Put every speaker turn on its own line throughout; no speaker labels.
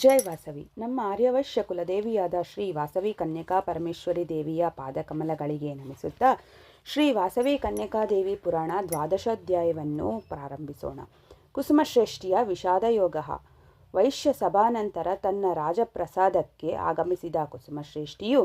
ಜೈ ವಾಸವಿ. ನಮ್ಮ ಆರ್ಯವೈಶ್ಯ ಕುಲದೇವಿಯಾದ ಶ್ರೀ ವಾಸವಿ ಕನ್ಯಕಾ ಪರಮೇಶ್ವರಿ ದೇವಿಯ ಪಾದಕಮಲಗಳಿಗೆ ನಮಿಸುತ್ತಾ ಶ್ರೀ ವಾಸವಿ ಕನ್ಯಕಾದೇವಿ ಪುರಾಣ ದ್ವಾದಶಾಧ್ಯಾಯವನ್ನು ಪ್ರಾರಂಭಿಸೋಣ. ಕುಸುಮಶ್ರೇಷ್ಠಿಯ ವಿಷಾದಯೋಗ. ವೈಶ್ಯ ಸಭಾನಂತರ ತನ್ನ ರಾಜಪ್ರಸಾದಕ್ಕೆ ಆಗಮಿಸಿದ ಕುಸುಮಶ್ರೇಷ್ಠಿಯು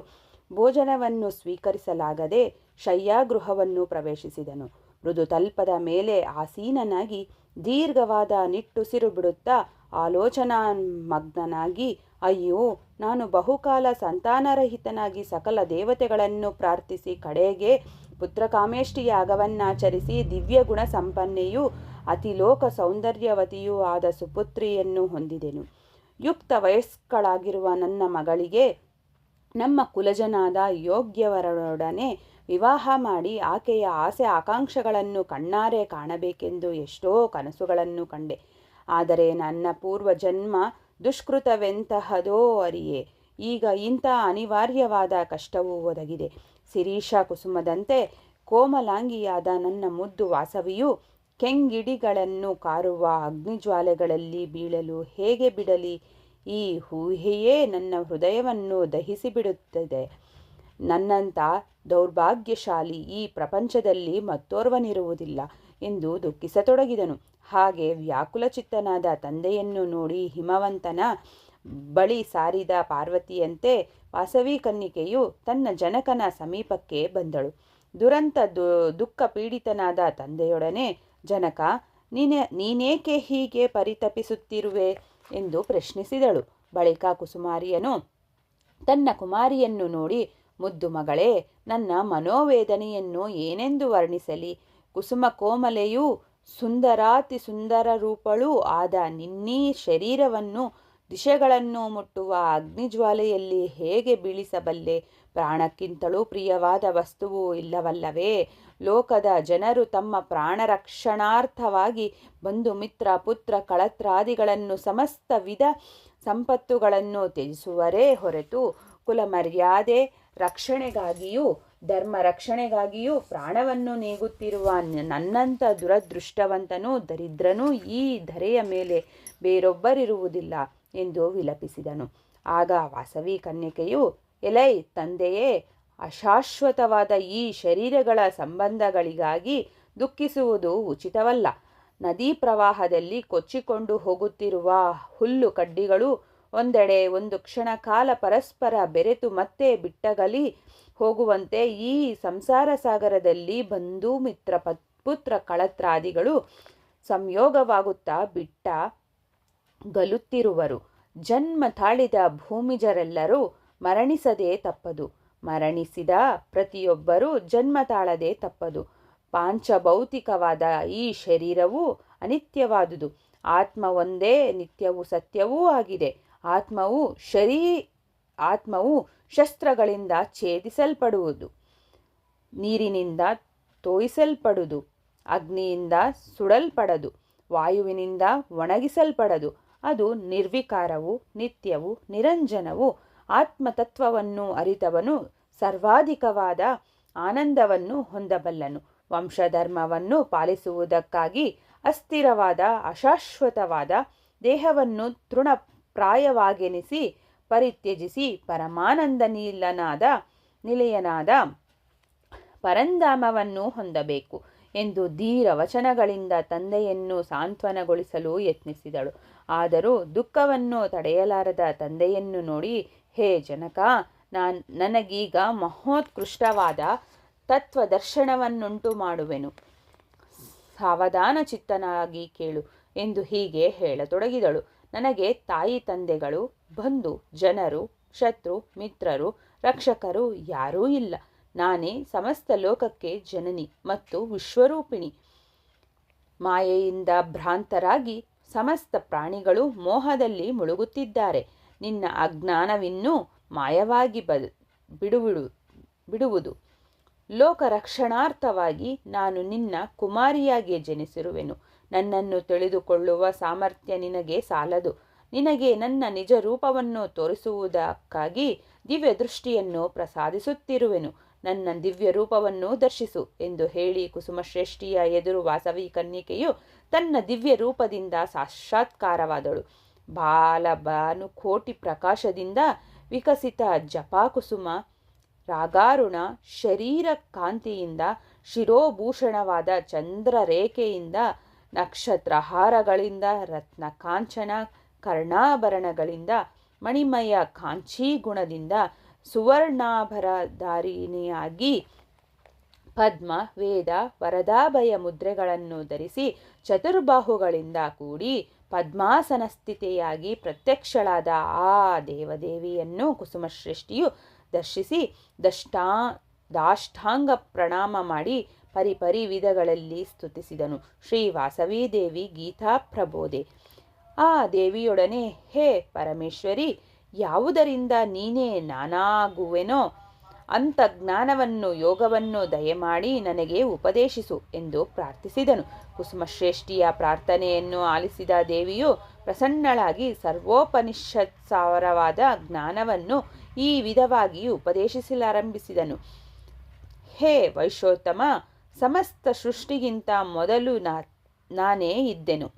ಭೋಜನವನ್ನು ಸ್ವೀಕರಿಸಲಾಗದೆ ಶಯ್ಯಾಗೃಹವನ್ನು ಪ್ರವೇಶಿಸಿದನು. ಮೃದುತಲ್ಪದ ಮೇಲೆ ಆಸೀನನಾಗಿ ದೀರ್ಘವಾದ ನಿಟ್ಟುಸಿರು ಬಿಡುತ್ತಾ ಆಲೋಚನಾಮಗ್ನನಾಗಿ, ಅಯ್ಯೋ, ನಾನು ಬಹುಕಾಲ ಸಂತಾನರಹಿತನಾಗಿ ಸಕಲ ದೇವತೆಗಳನ್ನು ಪ್ರಾರ್ಥಿಸಿ ಕಡೆಗೆ ಪುತ್ರಕಾಮೇಷ್ಟಿಯಾಗವನ್ನಾಚರಿಸಿ ದಿವ್ಯಗುಣ ಸಂಪನ್ನೆಯೂ ಅತಿಲೋಕ ಸೌಂದರ್ಯವತಿಯೂ ಆದ ಸುಪುತ್ರಿಯನ್ನು ಹೊಂದಿದೆನು. ಯುಕ್ತ ವಯಸ್ಕಳಾಗಿರುವ ನನ್ನ ಮಗಳಿಗೆ ನಮ್ಮ ಕುಲಜನಾದ ಯೋಗ್ಯವರೊಡನೆ ವಿವಾಹ ಮಾಡಿ ಆಕೆಯ ಆಸೆ ಆಕಾಂಕ್ಷೆಗಳನ್ನು ಕಣ್ಣಾರೆ ಕಾಣಬೇಕೆಂದು ಎಷ್ಟೋ ಕನಸುಗಳನ್ನು ಕಂಡೆ. ಆದರೆ ನನ್ನ ಪೂರ್ವಜನ್ಮ ದುಷ್ಕೃತವೆಂತಹದೋ ಅರಿಯೇ. ಈಗ ಇಂಥ ಅನಿವಾರ್ಯವಾದ ಕಷ್ಟವೂ ಒದಗಿದೆ. ಶಿರೀಷ ಕುಸುಮದಂತೆ ಕೋಮಲಾಂಗಿಯಾದ ನನ್ನ ಮುದ್ದು ವಾಸವಿಯು ಕೆಂಗಿಡಿಗಳನ್ನು ಕಾರುವ ಅಗ್ನಿಜ್ವಾಲೆಗಳಲ್ಲಿ ಬೀಳಲು ಹೇಗೆ ಬಿಡಲಿ? ಈ ಊಹೆಯೇ ನನ್ನ ಹೃದಯವನ್ನು ದಹಿಸಿಬಿಡುತ್ತದೆ. ನನ್ನಂಥ ದೌರ್ಭಾಗ್ಯಶಾಲಿ ಈ ಪ್ರಪಂಚದಲ್ಲಿ ಮತ್ತೋರ್ವನಿರುವುದಿಲ್ಲ ಎಂದು ದುಃಖಿಸತೊಡಗಿದನು. ಹಾಗೆ ವ್ಯಾಕುಲಚಿತ್ತನಾದ ತಂದೆಯನ್ನು ನೋಡಿ ಹಿಮವಂತನ ಬಳಿ ಸಾರಿದ ಪಾರ್ವತಿಯಂತೆ ವಾಸವಿ ಕನ್ನಿಕೆಯು ತನ್ನ ಜನಕನ ಸಮೀಪಕ್ಕೆ ಬಂದಳು. ದುರಂತ ದುಃಖ ಪೀಡಿತನಾದ ತಂದೆಯೊಡನೆ, ಜನಕ, ನೀನೇಕೆ ಹೀಗೆ ಪರಿತಪಿಸುತ್ತಿರುವೆ ಎಂದು ಪ್ರಶ್ನಿಸಿದಳು. ಬಳಿಕ ಕುಸುಮಾರಿಯನು ತನ್ನ ಕುಮಾರಿಯನ್ನು ನೋಡಿ, ಮುದ್ದು ಮಗಳೇ, ನನ್ನ ಮನೋವೇದನೆಯನ್ನು ಏನೆಂದು ವರ್ಣಿಸಲಿ? ಕುಸುಮ ಕೋಮಲೆಯೂ ಸುಂದರಾತಿ ಸುಂದರ ರೂಪಳೂ ಆದ ನಿನ್ನೀ ಶರೀರವನ್ನು ದಿಶೆಗಳನ್ನು ಮುಟ್ಟುವ ಅಗ್ನಿಜ್ವಾಲೆಯಲ್ಲಿ ಹೇಗೆ ಬೀಳಿಸಬಲ್ಲೆ? ಪ್ರಾಣಕ್ಕಿಂತಲೂ ಪ್ರಿಯವಾದ ವಸ್ತುವು ಇಲ್ಲವಲ್ಲವೇ? ಲೋಕದ ಜನರು ತಮ್ಮ ಪ್ರಾಣರಕ್ಷಣಾರ್ಥವಾಗಿ ಬಂಧು ಮಿತ್ರ ಪುತ್ರ ಕಳತ್ರಾದಿಗಳನ್ನು ಸಮಸ್ತ ವಿಧ ಸಂಪತ್ತುಗಳನ್ನು ತ್ಯಜಿಸುವರೇ ಹೊರತು ಕುಲಮರ್ಯಾದೆ ರಕ್ಷಣೆಗಾಗಿಯೂ ಧರ್ಮ ರಕ್ಷಣೆಗಾಗಿಯೂ ಪ್ರಾಣವನ್ನು ನೀಗುತ್ತಿರುವ ನನ್ನಂಥ ದುರದೃಷ್ಟವಂತನೂ ದರಿದ್ರನೂ ಈ ಧರೆಯ ಮೇಲೆ ಬೇರೊಬ್ಬರಿರುವುದಿಲ್ಲ ಎಂದು ವಿಲಪಿಸಿದನು. ಆಗ ವಾಸವಿ ಕನ್ಯಕೆಯು, ಎಲೈ ತಂದೆಯೇ, ಅಶಾಶ್ವತವಾದ ಈ ಶರೀರಗಳ ಸಂಬಂಧಗಳಿಗಾಗಿ ದುಃಖಿಸುವುದು ಉಚಿತವಲ್ಲ. ನದೀ ಪ್ರವಾಹದಲ್ಲಿ ಕೊಚ್ಚಿಕೊಂಡು ಹೋಗುತ್ತಿರುವ ಹುಲ್ಲು ಕಡ್ಡಿಗಳು ಒಂದೆಡೆ ಒಂದು ಕ್ಷಣ ಕಾಲ ಪರಸ್ಪರ ಬೆರೆತು ಮತ್ತೆ ಬಿಟ್ಟಗಲಿ ಹೋಗುವಂತೆ ಈ ಸಂಸಾರ ಸಾಗರದಲ್ಲಿ ಬಂಧು ಮಿತ್ರ ಪುತ್ರ ಕಳತ್ರಾದಿಗಳು ಸಂಯೋಗವಾಗುತ್ತಾ ಬಿಟ್ಟ ಗಲುತ್ತಿರುವರು. ಜನ್ಮ ತಾಳಿದ ಭೂಮಿಜರೆಲ್ಲರೂ ಮರಣಿಸದೆ ತಪ್ಪದು. ಮರಣಿಸಿದ ಪ್ರತಿಯೊಬ್ಬರೂ ಜನ್ಮ ತಾಳದೆ ತಪ್ಪದು. ಪಾಂಚಭೌತಿಕವಾದ ಈ ಶರೀರವು ಅನಿತ್ಯವಾದುದು. ಆತ್ಮ ಒಂದೇ ನಿತ್ಯವೂ ಸತ್ಯವೂ ಆಗಿದೆ. ಆತ್ಮವು ಶಸ್ತ್ರಗಳಿಂದ ಛೇದಿಸಲ್ಪಡುವುದು, ನೀರಿನಿಂದ ತೋಯಿಸಲ್ಪಡುವುದು, ಅಗ್ನಿಯಿಂದ ಸುಡಲ್ಪಡದು, ವಾಯುವಿನಿಂದ ಒಣಗಿಸಲ್ಪಡದು. ಅದು ನಿರ್ವಿಕಾರವು, ನಿತ್ಯವು, ನಿರಂಜನವು. ಆತ್ಮತತ್ವವನ್ನು ಅರಿತವನು ಸರ್ವಾಧಿಕವಾದ ಆನಂದವನ್ನು ಹೊಂದಬಲ್ಲನು. ವಂಶಧರ್ಮವನ್ನು ಪಾಲಿಸುವುದಕ್ಕಾಗಿ ಅಸ್ಥಿರವಾದ ಅಶಾಶ್ವತವಾದ ದೇಹವನ್ನು ತೃಣಪ್ರಾಯವಾಗೆನಿಸಿ ಪರಿತ್ಯಜಿಸಿ ಪರಮಾನಂದ ನಿಲಯನಾದ ಪರಂಧಾಮವನ್ನು ಹೊಂದಬೇಕು ಎಂದು ಧೀರ ವಚನಗಳಿಂದ ತಂದೆಯನ್ನು ಸಾಂತ್ವನಗೊಳಿಸಲು ಯತ್ನಿಸಿದಳು. ಆದರೂ ದುಃಖವನ್ನು ತಡೆಯಲಾರದ ತಂದೆಯನ್ನು ನೋಡಿ, ಹೇ ಜನಕ, ನನಗೀಗ ಮಹೋತ್ಕೃಷ್ಟವಾದ ತತ್ವದರ್ಶನವನ್ನುಂಟು ಮಾಡುವೆನು. ಸಾವಧಾನ ಚಿತ್ತನಾಗಿ ಕೇಳು ಎಂದು ಹೀಗೆ ಹೇಳತೊಡಗಿದಳು. ನನಗೆ ತಾಯಿ ತಂದೆಗಳು, ಬಂಧು ಜನರು, ಶತ್ರು ಮಿತ್ರರು, ರಕ್ಷಕರು ಯಾರೂ ಇಲ್ಲ. ನಾನೇ ಸಮಸ್ತ ಲೋಕಕ್ಕೆ ಜನನಿ ಮತ್ತು ವಿಶ್ವರೂಪಿಣಿ. ಮಾಯೆಯಿಂದ ಭ್ರಾಂತರಾಗಿ ಸಮಸ್ತ ಪ್ರಾಣಿಗಳು ಮೋಹದಲ್ಲಿ ಮುಳುಗುತ್ತಿದ್ದಾರೆ. ನಿನ್ನ ಅಜ್ಞಾನವಿನ್ನೂ ಮಾಯವಾಗಿ ಬಿಡುವುದು. ಲೋಕ ರಕ್ಷಣಾರ್ಥವಾಗಿ ನಾನು ನಿನ್ನ ಕುಮಾರಿಯಾಗಿ ಜನಿಸಿರುವೆನು. ನನ್ನನ್ನು ತಿಳಿದುಕೊಳ್ಳುವ ಸಾಮರ್ಥ್ಯ ನಿನಗೆ ಸಾಲದು. ನಿನಗೆ ನನ್ನ ನಿಜ ರೂಪವನ್ನು ತೋರಿಸುವುದಕ್ಕಾಗಿ ದಿವ್ಯ ದೃಷ್ಟಿಯನ್ನು ಪ್ರಸಾದಿಸುತ್ತಿರುವೆನು. ನನ್ನ ದಿವ್ಯ ರೂಪವನ್ನು ದರ್ಶಿಸು ಎಂದು ಹೇಳಿ ಕುಸುಮಶ್ರೇಷ್ಠಿಯ ಎದುರು ವಾಸವಿ ಕನ್ಯಕೆಯು ತನ್ನ ದಿವ್ಯ ರೂಪದಿಂದ ಸಾಕ್ಷಾತ್ಕಾರವಾದಳು. ಬಾಲಭಾನುಕೋಟಿ ಪ್ರಕಾಶದಿಂದ ವಿಕಸಿತ ಜಪಾಕುಸುಮ ರಾಗಾರುಣ ಶರೀರ ಕಾಂತಿಯಿಂದ ಶಿರೋಭೂಷಣವಾದ ಚಂದ್ರರೇಖೆಯಿಂದ ನಕ್ಷತ್ರಹಾರಗಳಿಂದ ರತ್ನ ಕಾಂಚನ ಕರ್ಣಾಭರಣಗಳಿಂದ ಮಣಿಮಯ ಕಾಂಚೀ ಗುಣದಿಂದ ಸುವರ್ಣಾಭರಧಾರಿಣಿಯಾಗಿ ಪದ್ಮ ವೇದ ವರದಾಭಯ ಮುದ್ರೆಗಳನ್ನು ಧರಿಸಿ ಚತುರ್ಬಾಹುಗಳಿಂದ ಕೂಡಿ ಪದ್ಮಾಸನ ಸ್ಥಿತಿಯಾಗಿ ಪ್ರತ್ಯಕ್ಷಳಾದ ಆ ದೇವದೇವಿಯನ್ನು ಕುಸುಮಶ್ರೇಷ್ಠಿಯು ದರ್ಶಿಸಿ ದಾಷ್ಟಾಂಗ ಪ್ರಣಾಮ ಮಾಡಿ ಪರಿಪರಿ ವಿಧಗಳಲ್ಲಿ ಸ್ತುತಿಸಿದನು. ಶ್ರೀ ವಾಸವಿ ದೇವಿ ಗೀತಾ ಪ್ರಬೋಧೆ. ಆ ದೇವಿಯೊಡನೆ, ಹೇ ಪರಮೇಶ್ವರಿ, ಯಾವುದರಿಂದ ನೀನೇ ನಾನಾಗುವೆನೋ ಅಂಥ ಜ್ಞಾನವನ್ನು ಯೋಗವನ್ನು ದಯಮಾಡಿ ನನಗೆ ಉಪದೇಶಿಸು ಎಂದು ಪ್ರಾರ್ಥಿಸಿದನು. ಕುಸುಮಶ್ರೇಷ್ಠಿಯ ಪ್ರಾರ್ಥನೆಯನ್ನು ಆಲಿಸಿದ ದೇವಿಯು ಪ್ರಸನ್ನಳಾಗಿ ಸರ್ವೋಪನಿಷತ್ಸಾರವಾದ ಜ್ಞಾನವನ್ನು ಈ ವಿಧವಾಗಿ ಉಪದೇಶಿಸಲಾರಂಭಿಸಿದನು. ಹೇ ವೈಶ್ಯೋತ್ತಮ, ಸಮಸ್ತ ಸೃಷ್ಟಿಗಿಂತ ಮೊದಲು ನಾನೇ ಇದ್ದೆನು.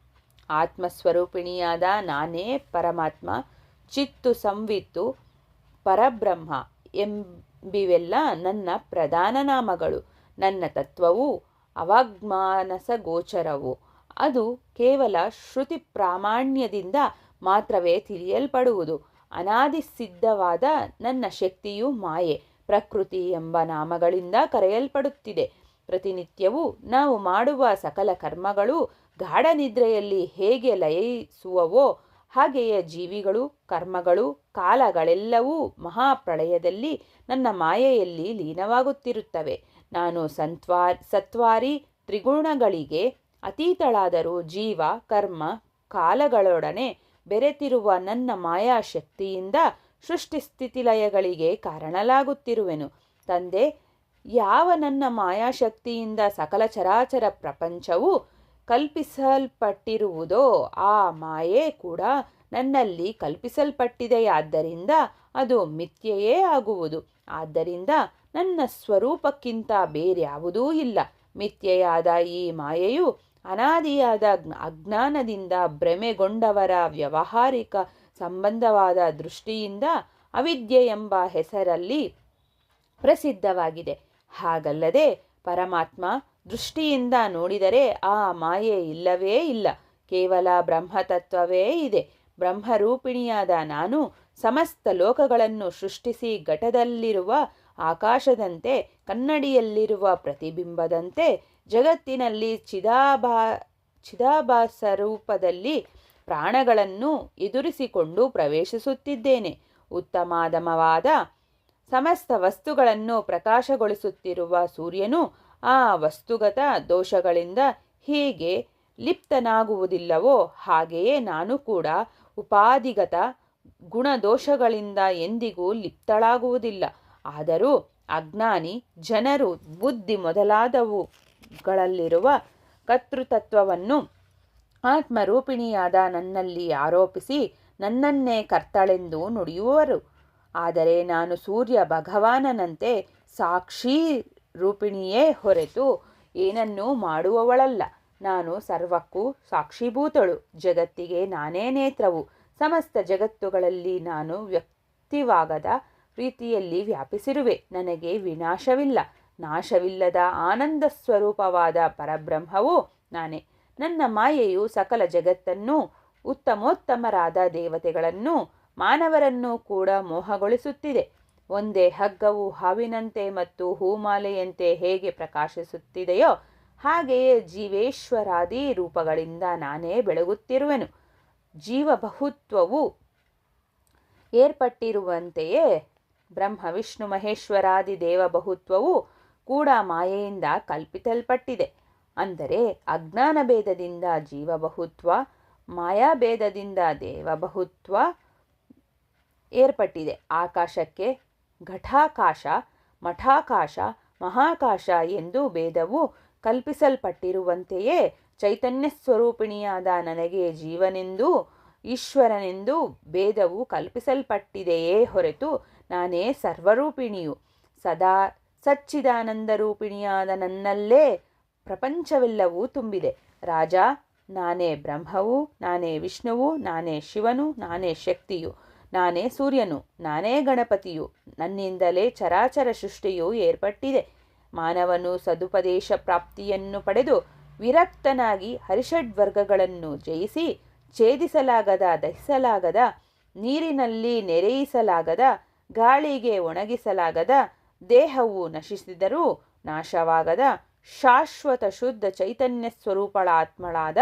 ಆತ್ಮಸ್ವರೂಪಿಣಿಯಾದ ನಾನೇ ಪರಮಾತ್ಮ, ಚಿತ್ತು ಸಂವಿತ್ತು, ಪರಬ್ರಹ್ಮ ಎಂಬಿವೆಲ್ಲ ನನ್ನ ಪ್ರಧಾನ ನಾಮಗಳು. ನನ್ನ ತತ್ವವು ಅವಾಗ್ಮಾನಸ ಗೋಚರವು. ಅದು ಕೇವಲ ಶ್ರುತಿ ಪ್ರಾಮಾಣ್ಯದಿಂದ ಮಾತ್ರವೇ ತಿಳಿಯಲ್ಪಡುವುದು. ಅನಾದಿ ಸಿದ್ಧವಾದ ನನ್ನ ಶಕ್ತಿಯು ಮಾಯೆ, ಪ್ರಕೃತಿ ಎಂಬ ನಾಮಗಳಿಂದ ಕರೆಯಲ್ಪಡುತ್ತಿದೆ. ಪ್ರತಿನಿತ್ಯವೂ ನಾವು ಮಾಡುವ ಸಕಲ ಕರ್ಮಗಳು ಗಾಢ ನಿದ್ರೆಯಲ್ಲಿ ಹೇಗೆ ಲಯಿಸುವವೋ ಹಾಗೆಯೇ ಜೀವಿಗಳು, ಕರ್ಮಗಳು, ಕಾಲಗಳೆಲ್ಲವೂ ಮಹಾಪ್ರಳಯದಲ್ಲಿ ನನ್ನ ಮಾಯೆಯಲ್ಲಿ ಲೀನವಾಗುತ್ತಿರುತ್ತವೆ. ನಾನು ಸತ್ವಾರಿ ತ್ರಿಗುಣಗಳಿಗೆ ಅತೀತಳಾದರೂ ಜೀವ, ಕರ್ಮ, ಕಾಲಗಳೊಡನೆ ಬೆರೆತಿರುವ ನನ್ನ ಮಾಯಾಶಕ್ತಿಯಿಂದ ಸೃಷ್ಟಿಸ್ಥಿತಿಲಯಗಳಿಗೆ ಕಾರಣಲಾಗುತ್ತಿರುವೆನು. ತಂದೆ, ಯಾವ ನನ್ನ ಮಾಯಾಶಕ್ತಿಯಿಂದ ಸಕಲ ಚರಾಚರ ಪ್ರಪಂಚವು ಕಲ್ಪಿಸಲ್ಪಟ್ಟಿರುವುದೋ ಆ ಮಾಯೆ ಕೂಡ ನನ್ನಲ್ಲಿ ಕಲ್ಪಿಸಲ್ಪಟ್ಟಿದೆಯಾದ್ದರಿಂದ ಅದು ಮಿಥ್ಯೆಯೇ ಆಗುವುದು. ಆದ್ದರಿಂದ ನನ್ನ ಸ್ವರೂಪಕ್ಕಿಂತ ಬೇರ್ಯಾವುದೂ ಇಲ್ಲ. ಮಿಥ್ಯೆಯಾದ ಈ ಮಾಯೆಯು ಅನಾದಿಯಾದ ಅಜ್ಞಾನದಿಂದ ಭ್ರಮೆಗೊಂಡವರ ವ್ಯಾವಹಾರಿಕ ಸಂಬಂಧವಾದ ದೃಷ್ಟಿಯಿಂದ ಅವಿದ್ಯೆ ಎಂಬ ಹೆಸರಲ್ಲಿ ಪ್ರಸಿದ್ಧವಾಗಿದೆ. ಹಾಗಲ್ಲದೆ ಪರಮಾತ್ಮ ದೃಷ್ಟಿಯಿಂದ ನೋಡಿದರೆ ಆ ಮಾಯೆ ಇಲ್ಲವೇ ಇಲ್ಲ, ಕೇವಲ ಬ್ರಹ್ಮತತ್ವವೇ ಇದೆ. ಬ್ರಹ್ಮರೂಪಿಣಿಯಾದ ನಾನು ಸಮಸ್ತ ಲೋಕಗಳನ್ನು ಸೃಷ್ಟಿಸಿ ಘಟದಲ್ಲಿರುವ ಆಕಾಶದಂತೆ, ಕನ್ನಡಿಯಲ್ಲಿರುವ ಪ್ರತಿಬಿಂಬದಂತೆ ಜಗತ್ತಿನಲ್ಲಿ ಚಿದಾಭಾಸರೂಪದಲ್ಲಿ ಪ್ರಾಣಗಳನ್ನು ಎದುರಿಸಿಕೊಂಡು ಪ್ರವೇಶಿಸುತ್ತಿದ್ದೇನೆ. ಉತ್ತಮಾಧಮವಾದ ಸಮಸ್ತ ವಸ್ತುಗಳನ್ನು ಪ್ರಕಾಶಗೊಳಿಸುತ್ತಿರುವ ಸೂರ್ಯನು ಆ ವಸ್ತುಗತ ದೋಷಗಳಿಂದ ಹೇಗೆ ಲಿಪ್ತನಾಗುವುದಿಲ್ಲವೋ ಹಾಗೆಯೇ ನಾನು ಕೂಡ ಉಪಾಧಿಗತ ಗುಣದೋಷಗಳಿಂದ ಎಂದಿಗೂ ಲಿಪ್ತಳಾಗುವುದಿಲ್ಲ. ಆದರೂ ಅಜ್ಞಾನಿ ಜನರು ಬುದ್ಧಿ ಮೊದಲಾದವುಗಳಲ್ಲಿರುವ ಕರ್ತೃತತ್ವವನ್ನು ಆತ್ಮರೂಪಿಣಿಯಾದ ನನ್ನಲ್ಲಿ ಆರೋಪಿಸಿ ನನ್ನನ್ನೇ ಕರ್ತಳೆಂದು ನುಡಿಯುವರು. ಆದರೆ ನಾನು ಸೂರ್ಯ ಭಗವಾನನಂತೆ ಸಾಕ್ಷಿ ರೂಪಿಣಿಯೇ ಹೊರತು ಏನನ್ನೂ ಮಾಡುವವಳಲ್ಲ. ನಾನು ಸರ್ವಕ್ಕೂ ಸಾಕ್ಷೀಭೂತಳು. ಜಗತ್ತಿಗೆ ನಾನೇ ನೇತ್ರವು. ಸಮಸ್ತ ಜಗತ್ತುಗಳಲ್ಲಿ ನಾನು ವ್ಯಕ್ತಿವಾಗದ ರೀತಿಯಲ್ಲಿ ವ್ಯಾಪಿಸಿರುವೆ. ನನಗೆ ವಿನಾಶವಿಲ್ಲ. ನಾಶವಿಲ್ಲದ ಆನಂದ ಸ್ವರೂಪವಾದ ಪರಬ್ರಹ್ಮವೂ ನಾನೇ. ನನ್ನ ಮಾಯೆಯು ಸಕಲ ಜಗತ್ತನ್ನೂ, ಉತ್ತಮೋತ್ತಮರಾದ ದೇವತೆಗಳನ್ನು, ಮಾನವರನ್ನು ಕೂಡ ಮೋಹಗೊಳಿಸುತ್ತಿದೆ. ಒಂದೇ ಹಗ್ಗವು ಹಾವಿನಂತೆ ಮತ್ತು ಹೂಮಾಲೆಯಂತೆ ಹೇಗೆ ಪ್ರಕಾಶಿಸುತ್ತಿದೆಯೋ ಹಾಗೆಯೇ ಜೀವೇಶ್ವರಾದಿ ರೂಪಗಳಿಂದ ನಾನೇ ಬೆಳಗುತ್ತಿರುವೆನು. ಜೀವಬಹುತ್ವವು ಏರ್ಪಟ್ಟಿರುವಂತೆಯೇ ಬ್ರಹ್ಮ ವಿಷ್ಣು ಮಹೇಶ್ವರಾದಿ ದೇವಬಹುತ್ವವು ಕೂಡ ಮಾಯೆಯಿಂದ ಕಲ್ಪಿಸಲ್ಪಟ್ಟಿದೆ. ಅಂದರೆ ಅಜ್ಞಾನ ಭೇದದಿಂದ ಜೀವಬಹುತ್ವ, ಮಾಯಾಭೇದದಿಂದ ದೇವಬಹುತ್ವ ಏರ್ಪಟ್ಟಿದೆ. ಆಕಾಶಕ್ಕೆ ಘಟಾಕಾಶ, ಮಠಾಕಾಶ, ಮಹಾಕಾಶ ಎಂದು ಭೇದವು ಕಲ್ಪಿಸಲ್ಪಟ್ಟಿರುವಂತೆಯೇ ಚೈತನ್ಯ ಸ್ವರೂಪಿಣಿಯಾದ ನನಗೆ ಜೀವನೆಂದೂ ಈಶ್ವರನೆಂದೂ ಭೇದವು ಕಲ್ಪಿಸಲ್ಪಟ್ಟಿದೆಯೇ ಹೊರತು ನಾನೇ ಸರ್ವರೂಪಿಣಿಯು. ಸದಾ ಸಚ್ಚಿದಾನಂದ ರೂಪಿಣಿಯಾದ ನನ್ನಲ್ಲೇ ಪ್ರಪಂಚವೆಲ್ಲವೂ ತುಂಬಿದೆ. ರಾಜ, ನಾನೇ ಬ್ರಹ್ಮವು, ನಾನೇ ವಿಷ್ಣುವು, ನಾನೇ ಶಿವನು, ನಾನೇ ಶಕ್ತಿಯು, ನಾನೇ ಸೂರ್ಯನು, ನಾನೇ ಗಣಪತಿಯು, ನನ್ನಿಂದಲೇ ಚರಾಚರ ಸೃಷ್ಟಿಯು ಏರ್ಪಟ್ಟಿದೆ. ಮಾನವನು ಸದುಪದೇಶ ಪ್ರಾಪ್ತಿಯನ್ನು ಪಡೆದು ವಿರಕ್ತನಾಗಿ ಹರಿಷಡ್ವರ್ಗಗಳನ್ನು ಜಯಿಸಿ ಛೇದಿಸಲಾಗದ, ದಹಿಸಲಾಗದ, ನೀರಿನಲ್ಲಿ ನೆರೆಯಿಸಲಾಗದ, ಗಾಳಿಗೆ ಒಣಗಿಸಲಾಗದ, ದೇಹವು ನಶಿಸಿದರೂ ನಾಶವಾಗದ ಶಾಶ್ವತ ಶುದ್ಧ ಚೈತನ್ಯ ಸ್ವರೂಪಳಾತ್ಮಳಾದ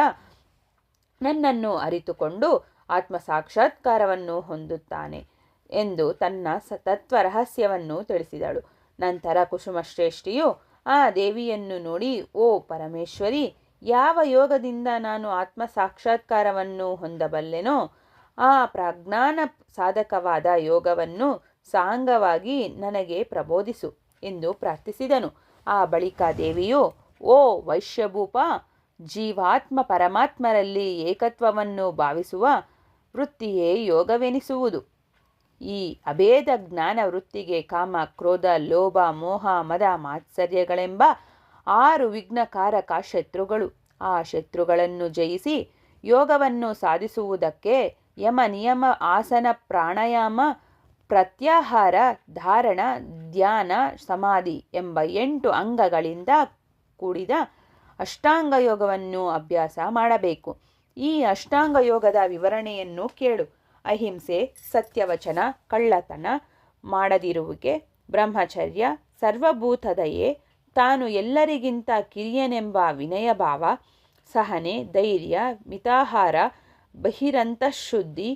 ನನ್ನನ್ನು ಅರಿತುಕೊಂಡು ಆತ್ಮ ಸಾಕ್ಷಾತ್ಕಾರವನ್ನು ಹೊಂದುತ್ತಾನೆ ಎಂದು ತನ್ನ ತತ್ವ ರಹಸ್ಯವನ್ನು ತಿಳಿಸಿದಳು. ನಂತರ ಕುಸುಮಶ್ರೇಷ್ಠಿಯು ಆ ದೇವಿಯನ್ನು ನೋಡಿ, ಓ ಪರಮೇಶ್ವರಿ, ಯಾವ ಯೋಗದಿಂದ ನಾನು ಆತ್ಮ ಸಾಕ್ಷಾತ್ಕಾರವನ್ನು ಹೊಂದಬಲ್ಲೆನೋ ಆ ಪ್ರಜ್ಞಾನ ಸಾಧಕವಾದ ಯೋಗವನ್ನು ಸಾಂಗವಾಗಿ ನನಗೆ ಪ್ರಬೋಧಿಸು ಎಂದು ಪ್ರಾರ್ಥಿಸಿದನು. ಆ ಬಳಿಕ ದೇವಿಯು, ಓ ವೈಶ್ಯಭೂಪ, ಜೀವಾತ್ಮ ಪರಮಾತ್ಮರಲ್ಲಿ ಏಕತ್ವವನ್ನು ಭಾವಿಸುವ ವೃತ್ತಿಯೇ ಯೋಗವೆನಿಸುವುದು. ಈ ಅಭೇದ ಜ್ಞಾನ ವೃತ್ತಿಗೆ ಕಾಮ, ಕ್ರೋಧ, ಲೋಭ, ಮೋಹ, ಮದ, ಮಾತ್ಸರ್ಯಗಳೆಂಬ 6 ವಿಘ್ನಕಾರಕ ಶತ್ರುಗಳು. ಆ ಶತ್ರುಗಳನ್ನು ಜಯಿಸಿ ಯೋಗವನ್ನು ಸಾಧಿಸುವುದಕ್ಕೆ ಯಮ, ನಿಯಮ, ಆಸನ, ಪ್ರಾಣಾಯಾಮ, ಪ್ರತ್ಯಾಹಾರ, ಧಾರಣ, ಧ್ಯಾನ, ಸಮಾಧಿ ಎಂಬ 8 ಅಂಗಗಳಿಂದ ಕೂಡಿದ ಅಷ್ಟಾಂಗ ಯೋಗವನ್ನು ಅಭ್ಯಾಸ ಮಾಡಬೇಕು. ಈ ಅಷ್ಟಾಂಗ ಯೋಗದ ವಿವರಣೆಯನ್ನು ಕೇಳು. ಅಹಿಂಸೆ, ಸತ್ಯವಚನ, ಕಳ್ಳತನ ಮಾಡದಿರುವಿಕೆ, ಬ್ರಹ್ಮಚರ್ಯ, ಸರ್ವಭೂತದಯೆ, ತಾನು ಎಲ್ಲರಿಗಿಂತ ಕಿರಿಯನೆಂಬ ವಿನಯಭಾವ, ಸಹನೆ, ಧೈರ್ಯ, ಮಿತಾಹಾರ, ಬಹಿರಂತಃಶುದ್ಧಿ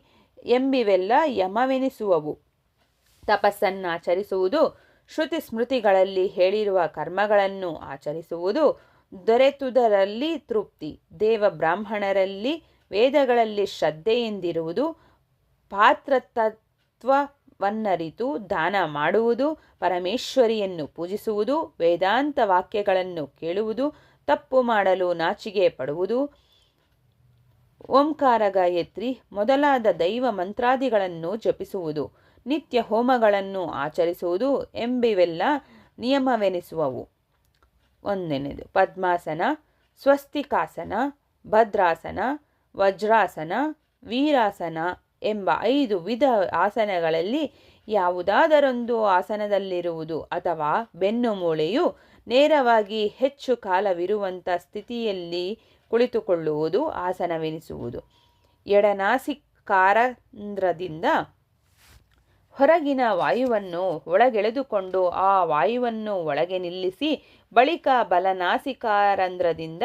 ಎಂಬಿವೆಲ್ಲ ಯಮವೆನಿಸುವವು. ತಪಸ್ಸನ್ನಾಚರಿಸುವುದು, ಶ್ರುತಿ ಸ್ಮೃತಿಗಳಲ್ಲಿ ಹೇಳಿರುವ ಕರ್ಮಗಳನ್ನು ಆಚರಿಸುವುದು, ದೊರೆತುದರಲ್ಲಿ ತೃಪ್ತಿ, ದೇವ ಬ್ರಾಹ್ಮಣರಲ್ಲಿ ವೇದಗಳಲ್ಲಿ ಶ್ರದ್ಧೆಯಿಂದಿರುವುದು, ಪಾತ್ರತತ್ವವನ್ನರಿತು ದಾನ ಮಾಡುವುದು, ಪರಮೇಶ್ವರಿಯನ್ನು ಪೂಜಿಸುವುದು, ವೇದಾಂತ ವಾಕ್ಯಗಳನ್ನು ಕೇಳುವುದು, ತಪ್ಪು ಮಾಡಲು ನಾಚಿಕೆ ಪಡುವುದು, ಓಂಕಾರ ಗಾಯತ್ರಿ ಮೊದಲಾದ ದೈವ ಮಂತ್ರಾದಿಗಳನ್ನು ಜಪಿಸುವುದು, ನಿತ್ಯ ಹೋಮಗಳನ್ನು ಆಚರಿಸುವುದು ಎಂಬಿವೆಲ್ಲ ನಿಯಮವೆನಿಸುವವು. 1 ಪದ್ಮಾಸನ, ಸ್ವಸ್ತಿಕಾಸನ, ಭದ್ರಾಸನ, ವಜ್ರಾಸನ, ವೀರಾಸನ ಎಂಬ 5 ವಿಧ ಆಸನಗಳಲ್ಲಿ ಯಾವುದಾದರೊಂದು ಆಸನದಲ್ಲಿರುವುದು ಅಥವಾ ಬೆನ್ನು ಮೂಳೆಯು ನೇರವಾಗಿ ಹೆಚ್ಚು ಕಾಲವಿರುವಂಥ ಸ್ಥಿತಿಯಲ್ಲಿ ಕುಳಿತುಕೊಳ್ಳುವುದು ಆಸನವೆನಿಸುವುದು. ಎಡನಾಸಿಕಾರಂಧ್ರದಿಂದ ಹೊರಗಿನ ವಾಯುವನ್ನು ಒಳಗೆಳೆದುಕೊಂಡು ಆ ವಾಯುವನ್ನು ಒಳಗೆ ನಿಲ್ಲಿಸಿ ಬಳಿಕ ಬಲನಾಸಿಕಾರಂಧ್ರದಿಂದ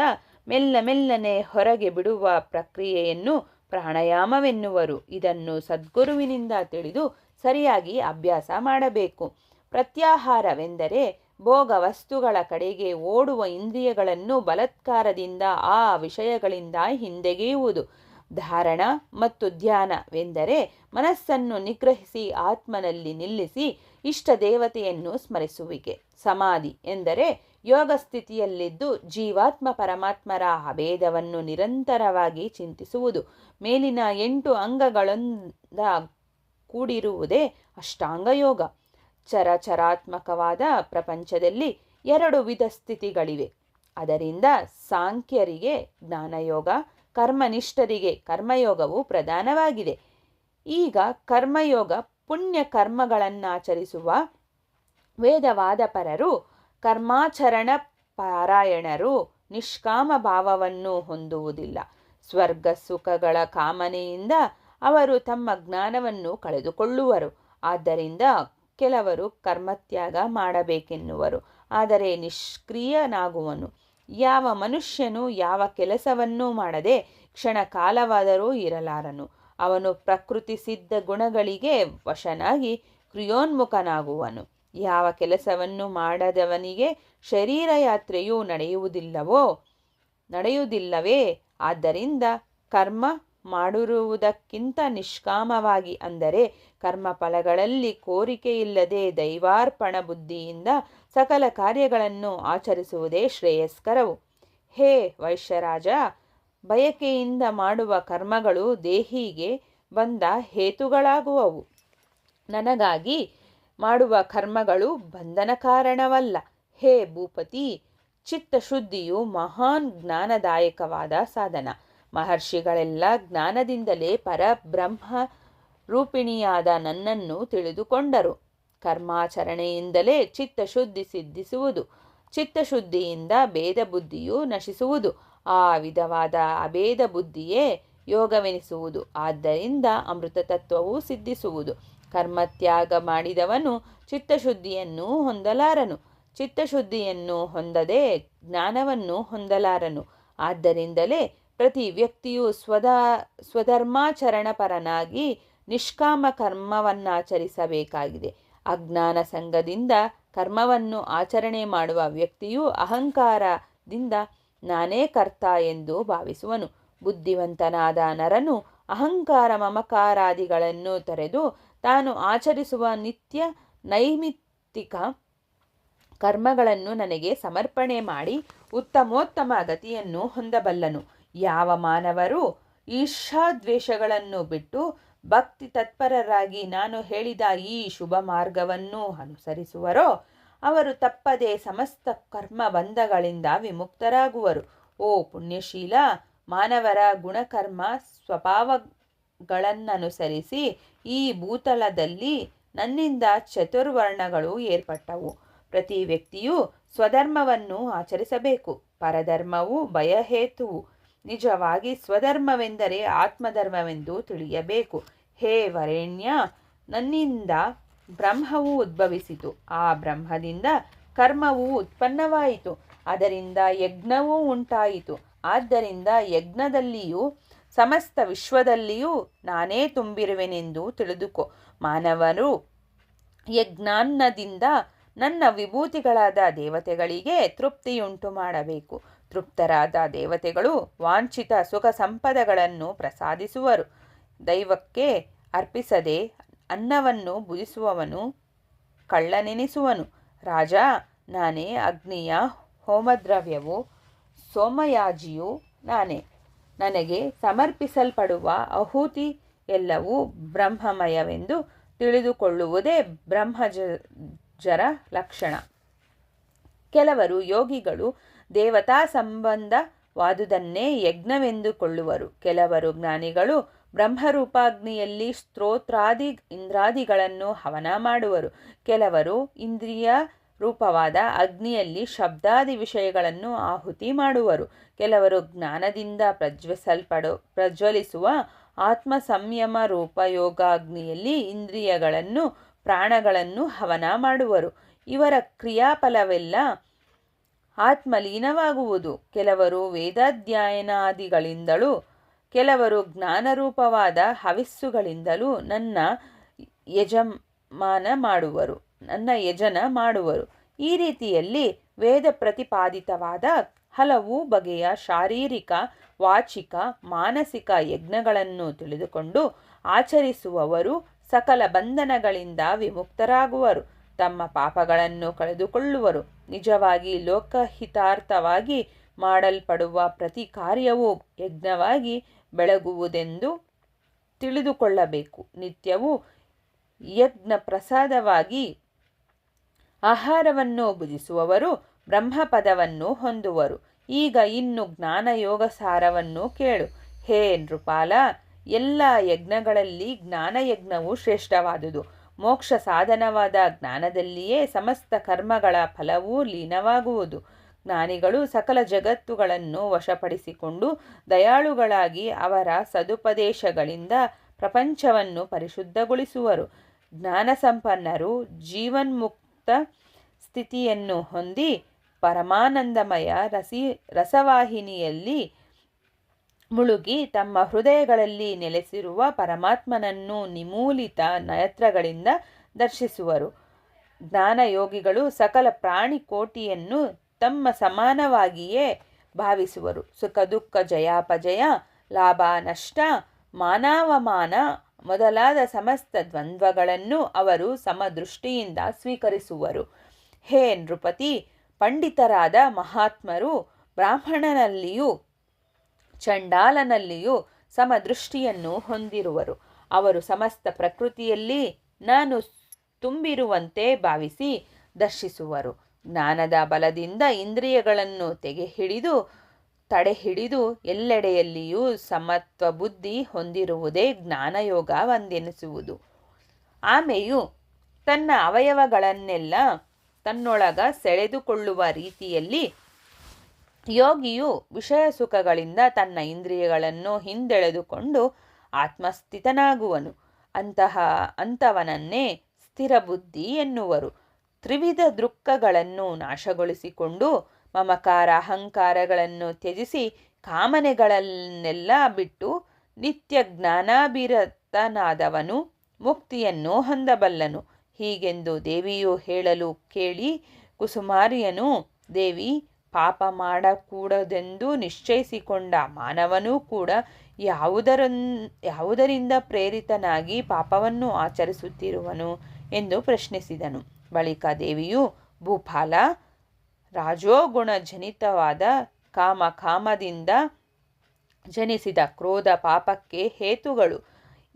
ಮೆಲ್ಲನೆ ಹೊರಗೆ ಬಿಡುವ ಪ್ರಕ್ರಿಯೆಯನ್ನು ಪ್ರಾಣಾಯಾಮವೆನ್ನುವರು. ಇದನ್ನು ಸದ್ಗುರುವಿನಿಂದ ತಿಳಿದು ಸರಿಯಾಗಿ ಅಭ್ಯಾಸ ಮಾಡಬೇಕು. ಪ್ರತ್ಯಾಹಾರವೆಂದರೆ ಭೋಗ ವಸ್ತುಗಳ ಕಡೆಗೆ ಓಡುವ ಇಂದ್ರಿಯಗಳನ್ನು ಬಲಾತ್ಕಾರದಿಂದ ಆ ವಿಷಯಗಳಿಂದ ಹಿಂದೆಗೆಯುವುದು. ಧಾರಣ ಮತ್ತು ಧ್ಯಾನವೆಂದರೆ ಮನಸ್ಸನ್ನು ನಿಗ್ರಹಿಸಿ ಆತ್ಮನಲ್ಲಿ ನಿಲ್ಲಿಸಿ ಇಷ್ಟ ದೇವತೆಯನ್ನು ಸ್ಮರಿಸುವಿಕೆ. ಸಮಾಧಿ ಎಂದರೆ ಯೋಗ ಸ್ಥಿತಿಯಲ್ಲಿದ್ದು ಜೀವಾತ್ಮ ಪರಮಾತ್ಮರ ಅಭೇದವನ್ನು ನಿರಂತರವಾಗಿ ಚಿಂತಿಸುವುದು. ಮೇಲಿನ 8 ಅಂಗಗಳಿಂದ ಕೂಡಿರುವುದೇ ಅಷ್ಟಾಂಗ ಯೋಗ. ಚರಾತ್ಮಕವಾದ ಪ್ರಪಂಚದಲ್ಲಿ 2 ವಿಧ ಸ್ಥಿತಿಗಳಿವೆ. ಅದರಿಂದ ಸಾಂಖ್ಯರಿಗೆ ಜ್ಞಾನಯೋಗ, ಕರ್ಮನಿಷ್ಠರಿಗೆ ಕರ್ಮಯೋಗವು ಪ್ರಧಾನವಾಗಿದೆ. ಈಗ ಕರ್ಮಯೋಗ ಪುಣ್ಯ ಕರ್ಮಗಳನ್ನಾಚರಿಸುವ ವೇದವಾದ ಪರರು, ಕರ್ಮಾಚರಣ ಪಾರಾಯಣರು ನಿಷ್ಕಾಮ ಭಾವವನ್ನು ಹೊಂದುವುದಿಲ್ಲ. ಸ್ವರ್ಗ ಸುಖಗಳ ಕಾಮನೆಯಿಂದ ಅವರು ತಮ್ಮ ಜ್ಞಾನವನ್ನು ಕಳೆದುಕೊಳ್ಳುವರು. ಆದ್ದರಿಂದ ಕೆಲವರು ಕರ್ಮತ್ಯಾಗ ಮಾಡಬೇಕೆನ್ನುವರು, ಆದರೆ ನಿಷ್ಕ್ರಿಯನಾಗುವನು. ಯಾವ ಮನುಷ್ಯನು ಯಾವ ಕೆಲಸವನ್ನೂ ಮಾಡದೆ ಕ್ಷಣ ಕಾಲವಾದರೂ ಇರಲಾರನು. ಅವನು ಪ್ರಕೃತಿ ಸಿದ್ಧ ಗುಣಗಳಿಗೆ ವಶನಾಗಿ ಕ್ರಿಯೋನ್ಮುಖನಾಗುವನು. ಯಾವ ಕೆಲಸವನ್ನು ಮಾಡದವನಿಗೆ ಶರೀರ ಯಾತ್ರೆಯು ನಡೆಯುವುದಿಲ್ಲವೇ? ಆದ್ದರಿಂದ ಕರ್ಮ ಮಾಡಿರುವುದಕ್ಕಿಂತ ನಿಷ್ಕಾಮವಾಗಿ, ಅಂದರೆ ಕರ್ಮಫಲಗಳಲ್ಲಿ ಕೋರಿಕೆಯಿಲ್ಲದೆ ದೈವಾರ್ಪಣ ಬುದ್ಧಿಯಿಂದ ಸಕಲ ಕಾರ್ಯಗಳನ್ನು ಆಚರಿಸುವುದೇ ಶ್ರೇಯಸ್ಕರವು. ಹೇ ವೈಶ್ಯರಾಜ, ಬಯಕೆಯಿಂದ ಮಾಡುವ ಕರ್ಮಗಳು ದೇಹಿಗೆ ಬಂದ ಹೇತುಗಳಾಗುವವು. ನನಗಾಗಿ ಮಾಡುವ ಕರ್ಮಗಳು ಬಂಧನ ಕಾರಣವಲ್ಲ. ಹೇ ಭೂಪತಿ, ಚಿತ್ತಶುದ್ಧಿಯು ಮಹಾನ್ ಜ್ಞಾನದಾಯಕವಾದ ಸಾಧನ. ಮಹರ್ಷಿಗಳೆಲ್ಲ ಜ್ಞಾನದಿಂದಲೇ ಪರಬ್ರಹ್ಮ ರೂಪಿಣಿಯಾದ ನನ್ನನ್ನು ತಿಳಿದುಕೊಂಡರು. ಕರ್ಮಾಚರಣೆಯಿಂದಲೇ ಚಿತ್ತಶುದ್ಧಿ ಸಿದ್ಧಿಸುವುದು. ಚಿತ್ತಶುದ್ಧಿಯಿಂದ ಭೇದ ಬುದ್ಧಿಯು ನಶಿಸುವುದು. ಆ ವಿಧವಾದ ಅಭೇದ ಬುದ್ಧಿಯೇ ಯೋಗವೆನಿಸುವುದು. ಆದ್ದರಿಂದ ಅಮೃತ ತತ್ವವು ಸಿದ್ಧಿಸುವುದು. ಕರ್ಮತ್ಯಾಗ ಮಾಡಿದವನು ಚಿತ್ತಶುದ್ಧಿಯನ್ನು ಹೊಂದಲಾರನು. ಚಿತ್ತಶುದ್ಧಿಯನ್ನು ಹೊಂದದೆ ಜ್ಞಾನವನ್ನು ಹೊಂದಲಾರನು. ಆದ್ದರಿಂದಲೇ ಪ್ರತಿ ವ್ಯಕ್ತಿಯು ಸ್ವಧರ್ಮಾಚರಣಪರನಾಗಿ ನಿಷ್ಕಾಮ ಕರ್ಮವನ್ನಾಚರಿಸಬೇಕಾಗಿದೆ. ಅಜ್ಞಾನ ಸಂಘದಿಂದ ಕರ್ಮವನ್ನು ಆಚರಣೆ ಮಾಡುವ ವ್ಯಕ್ತಿಯು ಅಹಂಕಾರದಿಂದ ನಾನೇ ಕರ್ತ ಎಂದು ಭಾವಿಸುವನು. ಬುದ್ಧಿವಂತನಾದ ನರನು ಅಹಂಕಾರ ಮಮಕಾರಾದಿಗಳನ್ನು ತೊರೆದು ತಾನು ಆಚರಿಸುವ ನಿತ್ಯ ನೈಮಿತ್ತಿಕ ಕರ್ಮಗಳನ್ನು ನನಗೆ ಸಮರ್ಪಣೆ ಮಾಡಿ ಉತ್ತಮೋತ್ತಮ ಗತಿಯನ್ನು ಹೊಂದಬಲ್ಲನು. ಯಾವ ಮಾನವರು ಈರ್ಷಾದ್ವೇಷಗಳನ್ನು ಬಿಟ್ಟು ಭಕ್ತಿ ತತ್ಪರರಾಗಿ ನಾನು ಹೇಳಿದ ಈ ಶುಭ ಮಾರ್ಗವನ್ನು ಅನುಸರಿಸುವರೋ ಅವರು ತಪ್ಪದೆ ಸಮಸ್ತ ಕರ್ಮ ಬಂಧಗಳಿಂದ ವಿಮುಕ್ತರಾಗುವರು. ಓ ಪುಣ್ಯಶೀಲ, ಮಾನವರ ಗುಣಕರ್ಮ ಸ್ವಭಾವಗಳನ್ನನುಸರಿಸಿ ಈ ಭೂತಲದಲ್ಲಿ ನನ್ನಿಂದ ಚತುರ್ವರ್ಣಗಳು ಏರ್ಪಟ್ಟವು. ಪ್ರತಿ ವ್ಯಕ್ತಿಯು ಸ್ವಧರ್ಮವನ್ನು ಆಚರಿಸಬೇಕು. ಪರಧರ್ಮವು ಭಯಹೇತುವು. ನಿಜವಾಗಿ ಸ್ವಧರ್ಮವೆಂದರೆ ಆತ್ಮಧರ್ಮವೆಂದು ತಿಳಿಯಬೇಕು. ಹೇ ವರೇಣ್ಯ, ನನ್ನಿಂದ ಬ್ರಹ್ಮವು ಉದ್ಭವಿಸಿತು. ಆ ಬ್ರಹ್ಮದಿಂದ ಕರ್ಮವು ಉತ್ಪನ್ನವಾಯಿತು. ಅದರಿಂದ ಯಜ್ಞವೂ ಉಂಟಾಯಿತು. ಆದ್ದರಿಂದ ಯಜ್ಞದಲ್ಲಿಯೂ ಸಮಸ್ತ ವಿಶ್ವದಲ್ಲಿಯೂ ನಾನೇ ತುಂಬಿರುವೆನೆಂದು ತಿಳಿದುಕೋ. ಮಾನವರು ಯಜ್ಞಾನ್ನದಿಂದ ನನ್ನ ವಿಭೂತಿಗಳಾದ ದೇವತೆಗಳಿಗೆ ತೃಪ್ತಿಯುಂಟು ಮಾಡಬೇಕು. ತೃಪ್ತರಾದ ದೇವತೆಗಳು ವಾಂಛಿತ ಸುಖ ಸಂಪದಗಳನ್ನು ಪ್ರಸಾದಿಸುವರು. ದೈವಕ್ಕೆ ಅರ್ಪಿಸದೆ ಅನ್ನವನ್ನು ಭುಜಿಸುವವನು ಕಳ್ಳನೆನಿಸುವನು. ರಾಜ, ನಾನೇ ಅಗ್ನಿಯ ಹೋಮದ್ರವ್ಯವು, ಸೋಮಯಾಜಿಯು ನಾನೇ. ನನಗೆ ಸಮರ್ಪಿಸಲ್ಪಡುವ ಆಹುತಿ ಎಲ್ಲವೂ ಬ್ರಹ್ಮಮಯವೆಂದು ತಿಳಿದುಕೊಳ್ಳುವುದೇ ಬ್ರಹ್ಮಜರ ಲಕ್ಷಣ. ಕೆಲವರು ಯೋಗಿಗಳು ದೇವತಾ ಸಂಬಂಧವಾದುದನ್ನೇ ಯಜ್ಞವೆಂದುಕೊಳ್ಳುವರು. ಕೆಲವರು ಜ್ಞಾನಿಗಳು ಬ್ರಹ್ಮರೂಪಾಗ್ನಿಯಲ್ಲಿ ಸ್ತೋತ್ರಾದಿ ಇಂದ್ರಾದಿಗಳನ್ನು ಹವನ ಮಾಡುವರು. ಕೆಲವರು ಇಂದ್ರಿಯ ರೂಪವಾದ ಅಗ್ನಿಯಲ್ಲಿ ಶಬ್ದಾದಿ ವಿಷಯಗಳನ್ನು ಆಹುತಿ ಮಾಡುವರು. ಕೆಲವರು ಜ್ಞಾನದಿಂದ ಪ್ರಜ್ವಲಿಸುವ ಆತ್ಮ ಸಂಯಮ ರೂಪ ಯೋಗಾಗ್ನಿಯಲ್ಲಿ ಇಂದ್ರಿಯಗಳನ್ನು ಪ್ರಾಣಗಳನ್ನು ಹವನ ಮಾಡುವರು. ಇವರ ಕ್ರಿಯಾಫಲವೆಲ್ಲ ಆತ್ಮಲೀನವಾಗುವುದು. ಕೆಲವರು ವೇದಾಧ್ಯಯನಾದಿಗಳಿಂದಲೂ ಕೆಲವರು ಜ್ಞಾನರೂಪವಾದ ಹವಿಸ್ಸುಗಳಿಂದಲೂ ನನ್ನ ಯಜನ ಮಾಡುವರು. ಈ ರೀತಿಯಲ್ಲಿ ವೇದ ಪ್ರತಿಪಾದಿತವಾದ ಹಲವು ಬಗೆಯ ಶಾರೀರಿಕ, ವಾಚಿಕ, ಮಾನಸಿಕ ಯಜ್ಞಗಳನ್ನು ತಿಳಿದುಕೊಂಡು ಆಚರಿಸುವವರು ಸಕಲ ಬಂಧನಗಳಿಂದ ವಿಮುಕ್ತರಾಗುವರು. ತಮ್ಮ ಪಾಪಗಳನ್ನು ಕಳೆದುಕೊಳ್ಳುವರು. ನಿಜವಾಗಿ ಲೋಕಹಿತಾರ್ಥವಾಗಿ ಮಾಡಲ್ಪಡುವ ಪ್ರತಿ ಕಾರ್ಯವೂ ಯಜ್ಞವಾಗಿ ಬೆಳಗುವುದೆಂದು ತಿಳಿದುಕೊಳ್ಳಬೇಕು. ನಿತ್ಯವೂ ಯಜ್ಞ ಪ್ರಸಾದವಾಗಿ ಆಹಾರವನ್ನು ಭುಜಿಸುವವರು ಬ್ರಹ್ಮಪದವನ್ನು ಹೊಂದುವರು. ಈಗ ಇನ್ನು ಜ್ಞಾನಯೋಗ ಸಾರವನ್ನು ಕೇಳು. ಹೇ ನೃಪಾಲ, ಎಲ್ಲ ಯಜ್ಞಗಳಲ್ಲಿ ಜ್ಞಾನಯಜ್ಞವು ಶ್ರೇಷ್ಠವಾದುದು. ಮೋಕ್ಷ ಸಾಧನವಾದ ಜ್ಞಾನದಲ್ಲಿಯೇ ಸಮಸ್ತ ಕರ್ಮಗಳ ಫಲವೂ ಲೀನವಾಗುವುದು. ಜ್ಞಾನಿಗಳು ಸಕಲ ಜಗತ್ತುಗಳನ್ನು ವಶಪಡಿಸಿಕೊಂಡು ದಯಾಳುಗಳಾಗಿ ಅವರ ಸದುಪದೇಶಗಳಿಂದ ಪ್ರಪಂಚವನ್ನು ಪರಿಶುದ್ಧಗೊಳಿಸುವರು. ಜ್ಞಾನಸಂಪನ್ನರು ಜೀವನ್ಮುಕ್ತ ಸ್ಥಿತಿಯನ್ನು ಹೊಂದಿ ಪರಮಾನಂದಮಯ ರಸವಾಹಿನಿಯಲ್ಲಿ ಮುಳುಗಿ ತಮ್ಮ ಹೃದಯಗಳಲ್ಲಿ ನೆಲೆಸಿರುವ ಪರಮಾತ್ಮನನ್ನು ನಿಮೂಲಿತ ನೇತ್ರಗಳಿಂದ ದರ್ಶಿಸುವರು. ಜ್ಞಾನಯೋಗಿಗಳು ಸಕಲ ಪ್ರಾಣಿಕೋಟಿಯನ್ನು ತಮ್ಮ ಸಮಾನವಾಗಿಯೇ ಭಾವಿಸುವರು. ಸುಖ ದುಃಖ, ಜಯಾಪಜಯ, ಲಾಭ ನಷ್ಟ, ಮಾನಾವಮಾನ ಮೊದಲಾದ ಸಮಸ್ತ ದ್ವಂದ್ವಗಳನ್ನು ಅವರು ಸಮದೃಷ್ಟಿಯಿಂದ ಸ್ವೀಕರಿಸುವರು. ಹೇ ನೃಪತಿ, ಪಂಡಿತರಾದ ಮಹಾತ್ಮರು ಬ್ರಾಹ್ಮಣನಲ್ಲಿಯೂ ಚಂಡಾಲನಲ್ಲಿಯೂ ಸಮದೃಷ್ಟಿಯನ್ನು ಹೊಂದಿರುವರು. ಅವರು ಸಮಸ್ತ ಪ್ರಕೃತಿಯಲ್ಲಿ ನಾನು ತುಂಬಿರುವಂತೆ ಭಾವಿಸಿ ದರ್ಶಿಸುವರು. ಜ್ಞಾನದ ಬಲದಿಂದ ಇಂದ್ರಿಯಗಳನ್ನು ತೆಗೆಹಿಡಿದು ತಡೆಹಿಡಿದು ಎಲ್ಲೆಡೆಯಲ್ಲಿಯೂ ಸಮತ್ವ ಬುದ್ಧಿ ಹೊಂದಿರುವುದೇ ಜ್ಞಾನಯೋಗವೆಂದೆನಿಸುವುದು. ಆಮೆಯು ತನ್ನ ಅವಯವಗಳನ್ನೆಲ್ಲ ತನ್ನೊಳಗ ಸೆಳೆದುಕೊಳ್ಳುವ ರೀತಿಯಲ್ಲಿ ಯೋಗಿಯು ವಿಷಯ ಸುಖಗಳಿಂದ ತನ್ನ ಇಂದ್ರಿಯಗಳನ್ನು ಹಿಂದೆಳೆದುಕೊಂಡು ಆತ್ಮಸ್ಥಿತನಾಗುವನು. ಅಂಥವನನ್ನೇ ಸ್ಥಿರಬುದ್ಧಿ ಎನ್ನುವರು. ತ್ರಿವಿಧ ದೃಕ್ಕಗಳನ್ನು ನಾಶಗೊಳಿಸಿಕೊಂಡು ಮಮಕಾರ ಅಹಂಕಾರಗಳನ್ನು ತ್ಯಜಿಸಿ ಕಾಮನೆಗಳನ್ನೆಲ್ಲ ಬಿಟ್ಟು ನಿತ್ಯ ಜ್ಞಾನಾಭಿರತನಾದವನು ಮುಕ್ತಿಯನ್ನು ಹೊಂದಬಲ್ಲನು. ಹೀಗೆಂದು ದೇವಿಯು ಹೇಳಲು ಕೇಳಿ ಕುಸುಮಾರ್ಯನು, ದೇವಿ, ಪಾಪ ಮಾಡಕೂಡದೆಂದು ನಿಶ್ಚಯಿಸಿಕೊಂಡ ಮಾನವನೂ ಕೂಡ ಯಾವುದರಿಂದ ಪ್ರೇರಿತನಾಗಿ ಪಾಪವನ್ನು ಆಚರಿಸುತ್ತಿರುವನು ಎಂದು ಪ್ರಶ್ನಿಸಿದನು. ಬಳಿಕ ದೇವಿಯು, ಭೂಪಾಲ, ರಾಜೋಗುಣಜನಿತವಾದ ಕಾಮದಿಂದ ಜನಿಸಿದ ಕ್ರೋಧ ಪಾಪಕ್ಕೆ ಹೇತುಗಳು.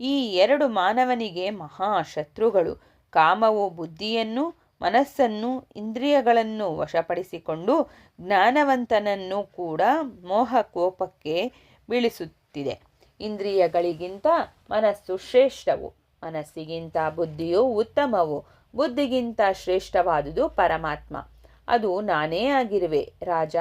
ಈ ಎರಡು ಮಾನವನಿಗೆ ಮಹಾಶತ್ರುಗಳು. ಕಾಮವು ಬುದ್ಧಿಯನ್ನು, ಮನಸ್ಸನ್ನು, ಇಂದ್ರಿಯಗಳನ್ನು ವಶಪಡಿಸಿಕೊಂಡು ಜ್ಞಾನವಂತನನ್ನು ಕೂಡ ಮೋಹಕೋಪಕ್ಕೆ ಬೀಳಿಸುತ್ತಿದೆ. ಇಂದ್ರಿಯಗಳಿಗಿಂತ ಮನಸ್ಸು ಶ್ರೇಷ್ಠವು, ಮನಸ್ಸಿಗಿಂತ ಬುದ್ಧಿಯು ಉತ್ತಮವು, ಬುದ್ಧಿಗಿಂತ ಶ್ರೇಷ್ಠವಾದುದು ಪರಮಾತ್ಮ, ಅದು ನಾನೇ ಆಗಿರುವೆ. ರಾಜ,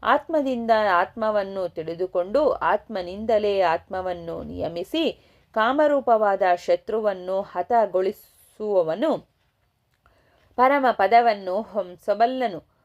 ಆತ್ಮದಿಂದ ಆತ್ಮವನ್ನು ತಿಳಿದುಕೊಂಡು ಆತ್ಮನಿಂದಲೇ ಆತ್ಮವನ್ನು ನಿಯಮಿಸಿ ಕಾಮರೂಪವಾದ ಶತ್ರುವನ್ನು ಹತಗೊಳಿಸುವವನು ಪರಮ ಪದವನ್ನು ಹೊಂಸಬಲ್ಲನು.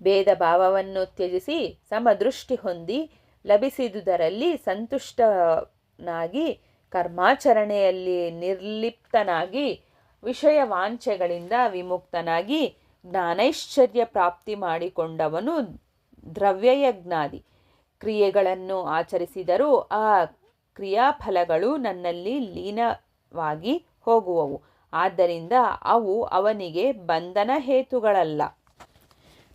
ಭೇದ ಭಾವವನ್ನು ತ್ಯಜಿಸಿ ಸಮದೃಷ್ಟಿ ಹೊಂದಿ ಲಭಿಸಿದುದರಲ್ಲಿ ಸಂತುಷ್ಟನಾಗಿ ಕರ್ಮಾಚರಣೆಯಲ್ಲಿ ನಿರ್ಲಿಪ್ತನಾಗಿ ವಿಷಯ ವಾಂಛೆಗಳಿಂದ ವಿಮುಕ್ತನಾಗಿ ಜ್ಞಾನೈಶ್ಚರ್ಯ ಪ್ರಾಪ್ತಿ ಮಾಡಿಕೊಂಡವನು ದ್ರವ್ಯಯಜ್ಞಾದಿ ಕ್ರಿಯೆಗಳನ್ನು ಆಚರಿಸಿದರೂ ಆ ಕ್ರಿಯಾಫಲಗಳು ನನ್ನಲ್ಲಿ ಲೀನವಾಗಿ ಹೋಗುವವು. ಆದ್ದರಿಂದ ಅವು ಅವನಿಗೆ ಬಂಧನ ಹೇತುಗಳಲ್ಲ.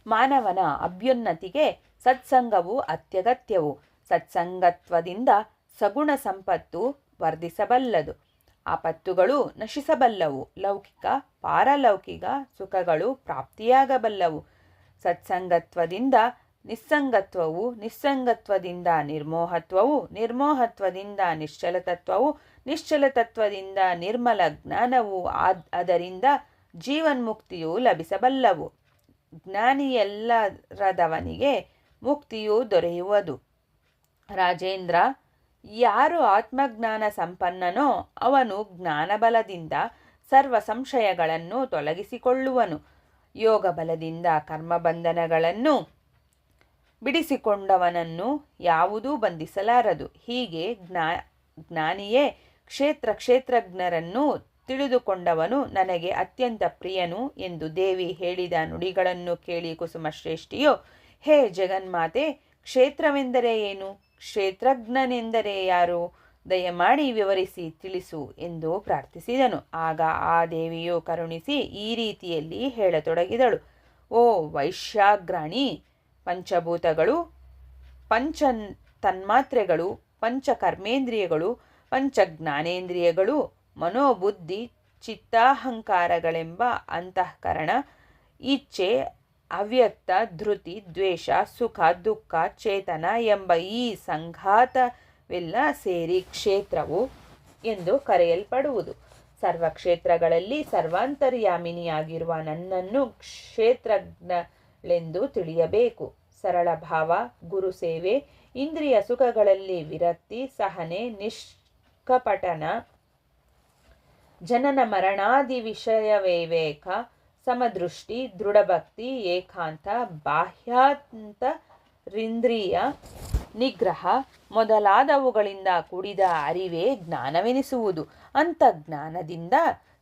ಮಾನವನ ಅಭ್ಯುನ್ನತಿಗೆ ಸತ್ಸಂಗವು ಅತ್ಯಗತ್ಯವು. ಸತ್ಸಂಗತ್ವದಿಂದ ಸಗುಣ ಸಂಪತ್ತು ವರ್ಧಿಸಬಲ್ಲದು, ಆಪತ್ತುಗಳು ನಶಿಸಬಲ್ಲವು, ಲೌಕಿಕ ಪಾರಲೌಕಿಕ ಸುಖಗಳು ಪ್ರಾಪ್ತಿಯಾಗಬಲ್ಲವು. ಸತ್ಸಂಗತ್ವದಿಂದ ನಿಸ್ಸಂಗತ್ವವು, ನಿಸ್ಸಂಗತ್ವದಿಂದ ನಿರ್ಮೋಹತ್ವವು, ನಿರ್ಮೋಹತ್ವದಿಂದ ನಿಶ್ಚಲತತ್ವವು, ನಿಶ್ಚಲತತ್ವದಿಂದ ನಿರ್ಮಲ ಜ್ಞಾನವು, ಅದರಿಂದ ಜೀವನ್ಮುಕ್ತಿಯು ಲಭಿಸಬಲ್ಲವು. ಜ್ಞಾನಿಯಲ್ಲದವನಿಗೆ ಮುಕ್ತಿಯು ದೊರೆಯುವುದು. ರಾಜೇಂದ್ರ, ಯಾರು ಆತ್ಮಜ್ಞಾನ ಸಂಪನ್ನನೋ ಅವನು ಜ್ಞಾನಬಲದಿಂದ ಸರ್ವ ಸಂಶಯಗಳನ್ನು ತೊಲಗಿಸಿಕೊಳ್ಳುವನು. ಯೋಗ ಬಲದಿಂದ ಕರ್ಮಬಂಧನಗಳನ್ನು ಬಿಡಿಸಿಕೊಂಡವನನ್ನು ಯಾವುದೂ ಬಂಧಿಸಲಾರದು. ಹೀಗೆ ಜ್ಞಾನಿಯೇ ಕ್ಷೇತ್ರಜ್ಞರನ್ನು ತಿಳಿದುಕೊಂಡವನು ನನಗೆ ಅತ್ಯಂತ ಪ್ರಿಯನು ಎಂದು ದೇವಿ ಹೇಳಿದ ನುಡಿಗಳನ್ನು ಕೇಳಿ ಕುಸುಮಶ್ರೇಷ್ಠಿಯು, ಹೇ ಜಗನ್ಮಾತೆ, ಕ್ಷೇತ್ರವೆಂದರೆ ಏನು? ಕ್ಷೇತ್ರಜ್ಞನೆಂದರೆ ಯಾರು? ದಯಮಾಡಿ ವಿವರಿಸಿ ತಿಳಿಸು ಎಂದು ಪ್ರಾರ್ಥಿಸಿದನು. ಆಗ ಆ ದೇವಿಯು ಕರುಣಿಸಿ ಈ ರೀತಿಯಲ್ಲಿ ಹೇಳತೊಡಗಿದಳು. ಓ ವೈಶ್ಯಾಗ್ರಾಣಿ, ಪಂಚಭೂತಗಳು, ಪಂಚ ತನ್ಮಾತ್ರೆಗಳು, ಪಂಚಕರ್ಮೇಂದ್ರಿಯಗಳು, ಪಂಚಜ್ಞಾನೇಂದ್ರಿಯಗಳು, ಮನೋಬುದ್ಧಿ ಚಿತ್ತಾಹಂಕಾರಗಳೆಂಬ ಅಂತಃಕರಣ, ಇಚ್ಛೆ, ಅವ್ಯಕ್ತ, ಧೃತಿ, ದ್ವೇಷ, ಸುಖ, ದುಃಖ, ಚೇತನ ಎಂಬ ಈ ಸಂಘಾತವೆಲ್ಲ ಸೇರಿ ಕ್ಷೇತ್ರವು ಎಂದು ಕರೆಯಲ್ಪಡುವುದು. ಸರ್ವಕ್ಷೇತ್ರಗಳಲ್ಲಿ ಸರ್ವಾಂತರ್ಯಾಮಿನಿಯಾಗಿರುವ ನನ್ನನ್ನು ಕ್ಷೇತ್ರಜ್ಞಳೆಂದು ತಿಳಿಯಬೇಕು. ಸರಳ ಭಾವ, ಗುರು ಸೇವೆ, ಇಂದ್ರಿಯ ಸುಖಗಳಲ್ಲಿ ವಿರಕ್ತಿ, ಸಹನೆ, ನಿಷ್ಕಪಟನ, ಜನನ ಮರಣಾದಿ ವಿಷಯವಿವೇಕ, ಸಮದೃಷ್ಟಿ, ದೃಢಭಕ್ತಿ, ಏಕಾಂತ, ಬಾಹ್ಯಾಂತರಿಂದ್ರಿಯ ನಿಗ್ರಹ ಮೊದಲಾದವುಗಳಿಂದ ಕೂಡಿದ ಅರಿವೇ ಜ್ಞಾನವೆನಿಸುವುದು. ಅಂತರ್ಜ್ಞಾನದಿಂದ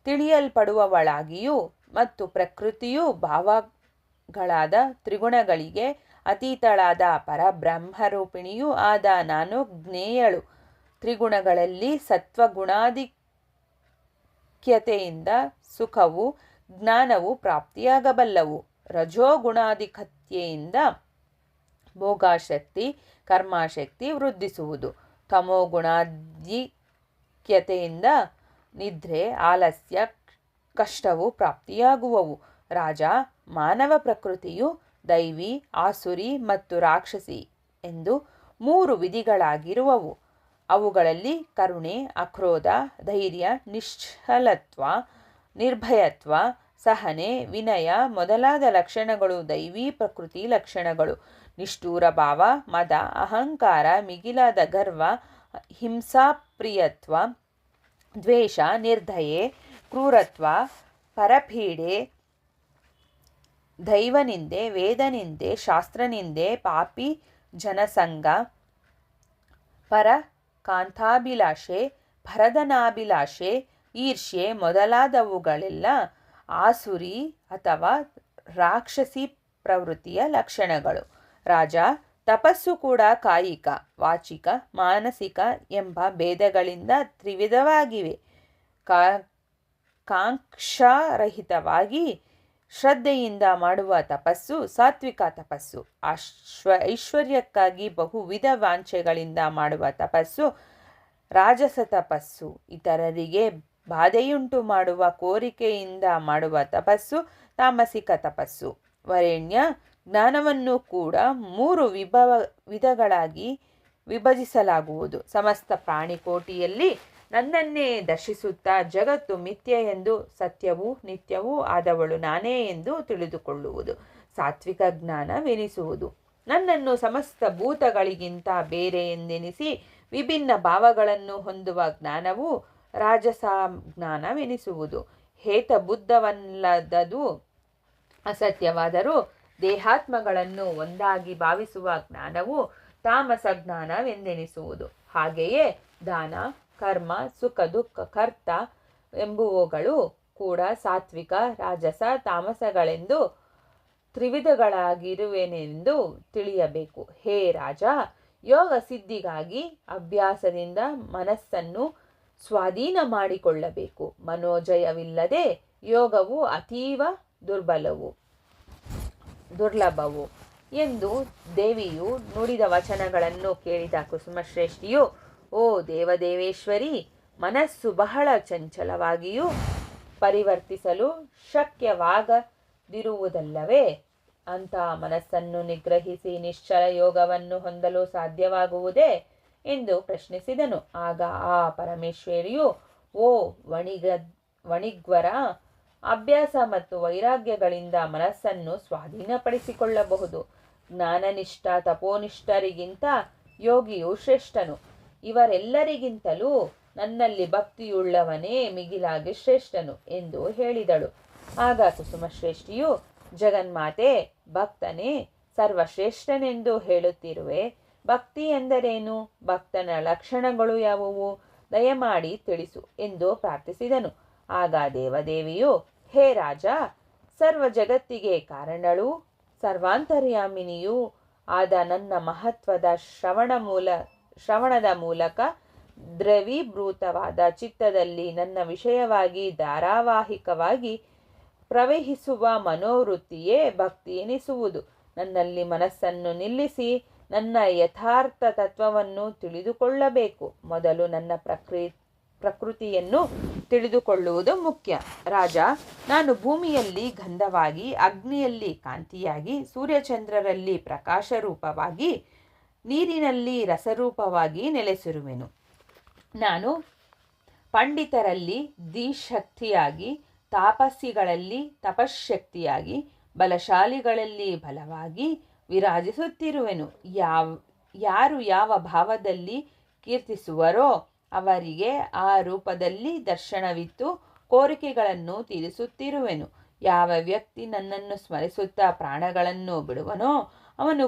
ತಿಳಿಯಲ್ಪಡುವವಳಾಗಿಯೂ ಮತ್ತು ಪ್ರಕೃತಿಯು ಭಾವಗಳಾದ ತ್ರಿಗುಣಗಳಿಗೆ ಅತೀತಳಾದ ಪರಬ್ರಹ್ಮರೂಪಿಣಿಯೂ ಆದ ನಾನು ಜ್ಞೇಯಳು. ತ್ರಿಗುಣಗಳಲ್ಲಿ ಸತ್ವಗುಣಾಧಿಕ್ಯತೆಯಿಂದ ಸುಖವು, ಜ್ಞಾನವು ಪ್ರಾಪ್ತಿಯಾಗಬಲ್ಲವು. ರಜೋಗುಣಾಧಿಕ್ಯತೆಯಿಂದ ಭೋಗಾಸಕ್ತಿ, ಕರ್ಮಾಸಕ್ತಿ ವೃದ್ಧಿಸುವುದು. ತಮೋಗುಣಾಧಿಕ್ಯತೆಯಿಂದ ನಿದ್ರೆ, ಆಲಸ್ಯ, ಕಷ್ಟವು ಪ್ರಾಪ್ತಿಯಾಗುವವು. ರಾಜ, ಮಾನವ ಪ್ರಕೃತಿಯು ದೈವಿ, ಆಸುರಿ ಮತ್ತು ರಾಕ್ಷಸಿ ಎಂದು 3 ವಿಧಿಗಳಾಗಿರುವವು. ಅವುಗಳಲ್ಲಿ ಕರುಣೆ, ಅಕ್ರೋಧ, ಧೈರ್ಯ, ನಿಶ್ಚಲತ್ವ, ನಿರ್ಭಯತ್ವ, ಸಹನೆ, ವಿನಯ ಮೊದಲಾದ ಲಕ್ಷಣಗಳು ದೈವಿ ಪ್ರಕೃತಿ ಲಕ್ಷಣಗಳು. ನಿಷ್ಠೂರ ಭಾವ, ಮದ, ಅಹಂಕಾರ, ಮಿಗಿಲಾದ ಗರ್ವ, ಹಿಂಸಾಪ್ರಿಯತ್ವ, ದ್ವೇಷ, ನಿರ್ದಯೆ, ಕ್ರೂರತ್ವ, ಪರಪೀಡೆ, ದೈವನಿಂದೆ, ವೇದನಿಂದೆ, ಶಾಸ್ತ್ರನಿಂದೆ, ಪಾಪಿ ಜನಸಂಗ, ಪರ ಕಾಂತಾಭಿಲಾಷೆ, ಭರಧನಾಭಿಲಾಷೆ, ಈರ್ಷ್ಯೆ ಮೊದಲಾದವುಗಳೆಲ್ಲ ಆಸುರಿ ಅಥವಾ ರಾಕ್ಷಸಿ ಪ್ರವೃತ್ತಿಯ ಲಕ್ಷಣಗಳು. ರಾಜ, ತಪಸ್ಸು ಕೂಡ ಕಾಯಿಕ, ವಾಚಿಕ, ಮಾನಸಿಕ ಎಂಬ ಭೇದಗಳಿಂದ ತ್ರಿವಿಧವಾಗಿವೆ. ಕಾಂಕ್ಷಾರಹಿತವಾಗಿ ಶ್ರದ್ಧೆಯಿಂದ ಮಾಡುವ ತಪಸ್ಸು ಸಾತ್ವಿಕ ತಪಸ್ಸು. ಐಶ್ವರ್ಯಕ್ಕಾಗಿ ಬಹುವಿಧ ವಾಂಛೆಗಳಿಂದ ಮಾಡುವ ತಪಸ್ಸು ರಾಜಸ ತಪಸ್ಸು. ಇತರರಿಗೆ ಬಾಧೆಯುಂಟು ಮಾಡುವ ಕೋರಿಕೆಯಿಂದ ಮಾಡುವ ತಪಸ್ಸು ತಾಮಸಿಕ ತಪಸ್ಸು. ವರೇಣ್ಯ, ಜ್ಞಾನವನ್ನು ಕೂಡ 3 ವಿಧಗಳಾಗಿ ವಿಭಜಿಸಲಾಗುವುದು. ಸಮಸ್ತ ಪ್ರಾಣಿಕೋಟಿಯಲ್ಲಿ ನನ್ನನ್ನೇ ದರ್ಶಿಸುತ್ತಾ ಜಗತ್ತು ಮಿಥ್ಯೆ ಎಂದು, ಸತ್ಯವೂ ನಿತ್ಯವೂ ಆದವಳು ನಾನೇ ಎಂದು ತಿಳಿದುಕೊಳ್ಳುವುದು ಸಾತ್ವಿಕ ಜ್ಞಾನವೆನಿಸುವುದು. ನನ್ನನ್ನು ಸಮಸ್ತ ಭೂತಗಳಿಗಿಂತ ಬೇರೆ ಎಂದೆನಿಸಿ ವಿಭಿನ್ನ ಭಾವಗಳನ್ನು ಹೊಂದುವ ಜ್ಞಾನವು ರಾಜಸ ಜ್ಞಾನವೆನಿಸುವುದು. ಹೇತಬುದ್ಧವಲ್ಲದದು ಅಸತ್ಯವಾದರೂ ದೇಹಾತ್ಮಗಳನ್ನು ಒಂದಾಗಿ ಭಾವಿಸುವ ಜ್ಞಾನವು ತಾಮಸ ಜ್ಞಾನವೆಂದೆನಿಸುವುದು. ಹಾಗೆಯೇ ದಾನ, ಕರ್ಮ, ಸುಖ ದುಃಖ, ಕರ್ತ ಎಂಬುವುಗಳು ಕೂಡ ಸಾತ್ವಿಕ, ರಾಜಸ, ತಾಮಸಗಳೆಂದು ತ್ರಿವಿಧಗಳಾಗಿರುವೆನೆಂದು ತಿಳಿಯಬೇಕು. ಹೇ ರಾಜ, ಯೋಗ ಸಿದ್ಧಿಗಾಗಿ ಅಭ್ಯಾಸದಿಂದ ಮನಸ್ಸನ್ನು ಸ್ವಾಧೀನ ಮಾಡಿಕೊಳ್ಳಬೇಕು. ಮನೋಜಯವಿಲ್ಲದೆ ಯೋಗವು ಅತೀವ ದುರ್ಲಭವು ಎಂದು ದೇವಿಯು ನುಡಿದ ವಚನಗಳನ್ನು ಕೇಳಿದ ಕುಸುಮಶ್ರೇಷ್ಠಿಯು, ಓ ದೇವದೇವೇಶ್ವರಿ, ಮನಸ್ಸು ಬಹಳ ಚಂಚಲವಾಗಿಯೂ ಪರಿವರ್ತಿಸಲು ಶಕ್ಯವಾಗದಿರುವುದಲ್ಲವೇ? ಅಂತಹ ಮನಸ್ಸನ್ನು ನಿಗ್ರಹಿಸಿ ನಿಶ್ಚಲ ಯೋಗವನ್ನು ಹೊಂದಲು ಸಾಧ್ಯವಾಗುವುದೇ ಎಂದು ಪ್ರಶ್ನಿಸಿದನು. ಆಗ ಆ ಪರಮೇಶ್ವರಿಯು, ಓ ವಣಿಗ್ವರ, ಅಭ್ಯಾಸ ಮತ್ತು ವೈರಾಗ್ಯಗಳಿಂದ ಮನಸ್ಸನ್ನು ಸ್ವಾಧೀನಪಡಿಸಿಕೊಳ್ಳಬಹುದು. ಜ್ಞಾನನಿಷ್ಠ ತಪೋನಿಷ್ಠರಿಗಿಂತ ಯೋಗಿಯು ಶ್ರೇಷ್ಠನು. ಇವರೆಲ್ಲರಿಗಿಂತಲೂ ನನ್ನಲ್ಲಿ ಭಕ್ತಿಯುಳ್ಳವನೇ ಮಿಗಿಲಾಗಿ ಶ್ರೇಷ್ಠನು ಎಂದು ಹೇಳಿದಳು. ಆಗ ಕುಸುಮಶ್ರೇಷ್ಠಿಯು, ಜಗನ್ಮಾತೆ, ಭಕ್ತನೇ ಸರ್ವಶ್ರೇಷ್ಠನೆಂದು ಹೇಳುತ್ತಿರುವೆ. ಭಕ್ತಿ ಎಂದರೇನು? ಭಕ್ತನ ಲಕ್ಷಣಗಳು ಯಾವುವು? ದಯಮಾಡಿ ತಿಳಿಸು ಎಂದು ಪ್ರಾರ್ಥಿಸಿದನು. ಆಗ ದೇವದೇವಿಯು, ಹೇ ರಾಜ, ಸರ್ವ ಜಗತ್ತಿಗೆ ಕಾರಣಳೂ ಸರ್ವಾಂತರ್ಯಾಮಿನಿಯೂ ಆದ ನನ್ನ ಮಹತ್ವದ ಶ್ರವಣದ ಮೂಲಕ ದ್ರವೀಭೂತವಾದ ಚಿತ್ತದಲ್ಲಿ ನನ್ನ ವಿಷಯವಾಗಿ ಧಾರಾವಾಹಿಕವಾಗಿ ಪ್ರವಹಿಸುವ ಮನೋವೃತ್ತಿಯೇ ಭಕ್ತಿ ಎನಿಸುವುದು. ನನ್ನಲ್ಲಿ ಮನಸ್ಸನ್ನು ನಿಲ್ಲಿಸಿ ನನ್ನ ಯಥಾರ್ಥ ತತ್ವವನ್ನು ತಿಳಿದುಕೊಳ್ಳಬೇಕು. ಮೊದಲು ನನ್ನ ಪ್ರಕೃತಿಯನ್ನು ತಿಳಿದುಕೊಳ್ಳುವುದು ಮುಖ್ಯ. ರಾಜ, ನಾನು ಭೂಮಿಯಲ್ಲಿ ಗಂಧವಾಗಿ, ಅಗ್ನಿಯಲ್ಲಿ ಕಾಂತಿಯಾಗಿ, ಸೂರ್ಯಚಂದ್ರರಲ್ಲಿ ಪ್ರಕಾಶರೂಪವಾಗಿ, ನೀರಿನಲ್ಲಿ ರಸರೂಪವಾಗಿ ನೆಲೆಸಿರುವೆನು. ನಾನು ಪಂಡಿತರಲ್ಲಿ ಧೀಶಕ್ತಿಯಾಗಿ, ತಾಪಸಿಗಳಲ್ಲಿ ತಪಶ್ಶಕ್ತಿಯಾಗಿ, ಬಲಶಾಲಿಗಳಲ್ಲಿ ಬಲವಾಗಿ ವಿರಾಜಿಸುತ್ತಿರುವೆನು. ಯಾರು ಯಾವ ಭಾವದಲ್ಲಿ ಕೀರ್ತಿಸುವರೋ ಅವರಿಗೆ ಆ ರೂಪದಲ್ಲಿ ದರ್ಶನವಿತ್ತು ಕೋರಿಕೆಗಳನ್ನು ತೀರಿಸುತ್ತಿರುವೆನು. ಯಾವ ವ್ಯಕ್ತಿ ನನ್ನನ್ನು ಸ್ಮರಿಸುತ್ತಾ ಪ್ರಾಣಗಳನ್ನು ಬಿಡುವನೋ ಅವನು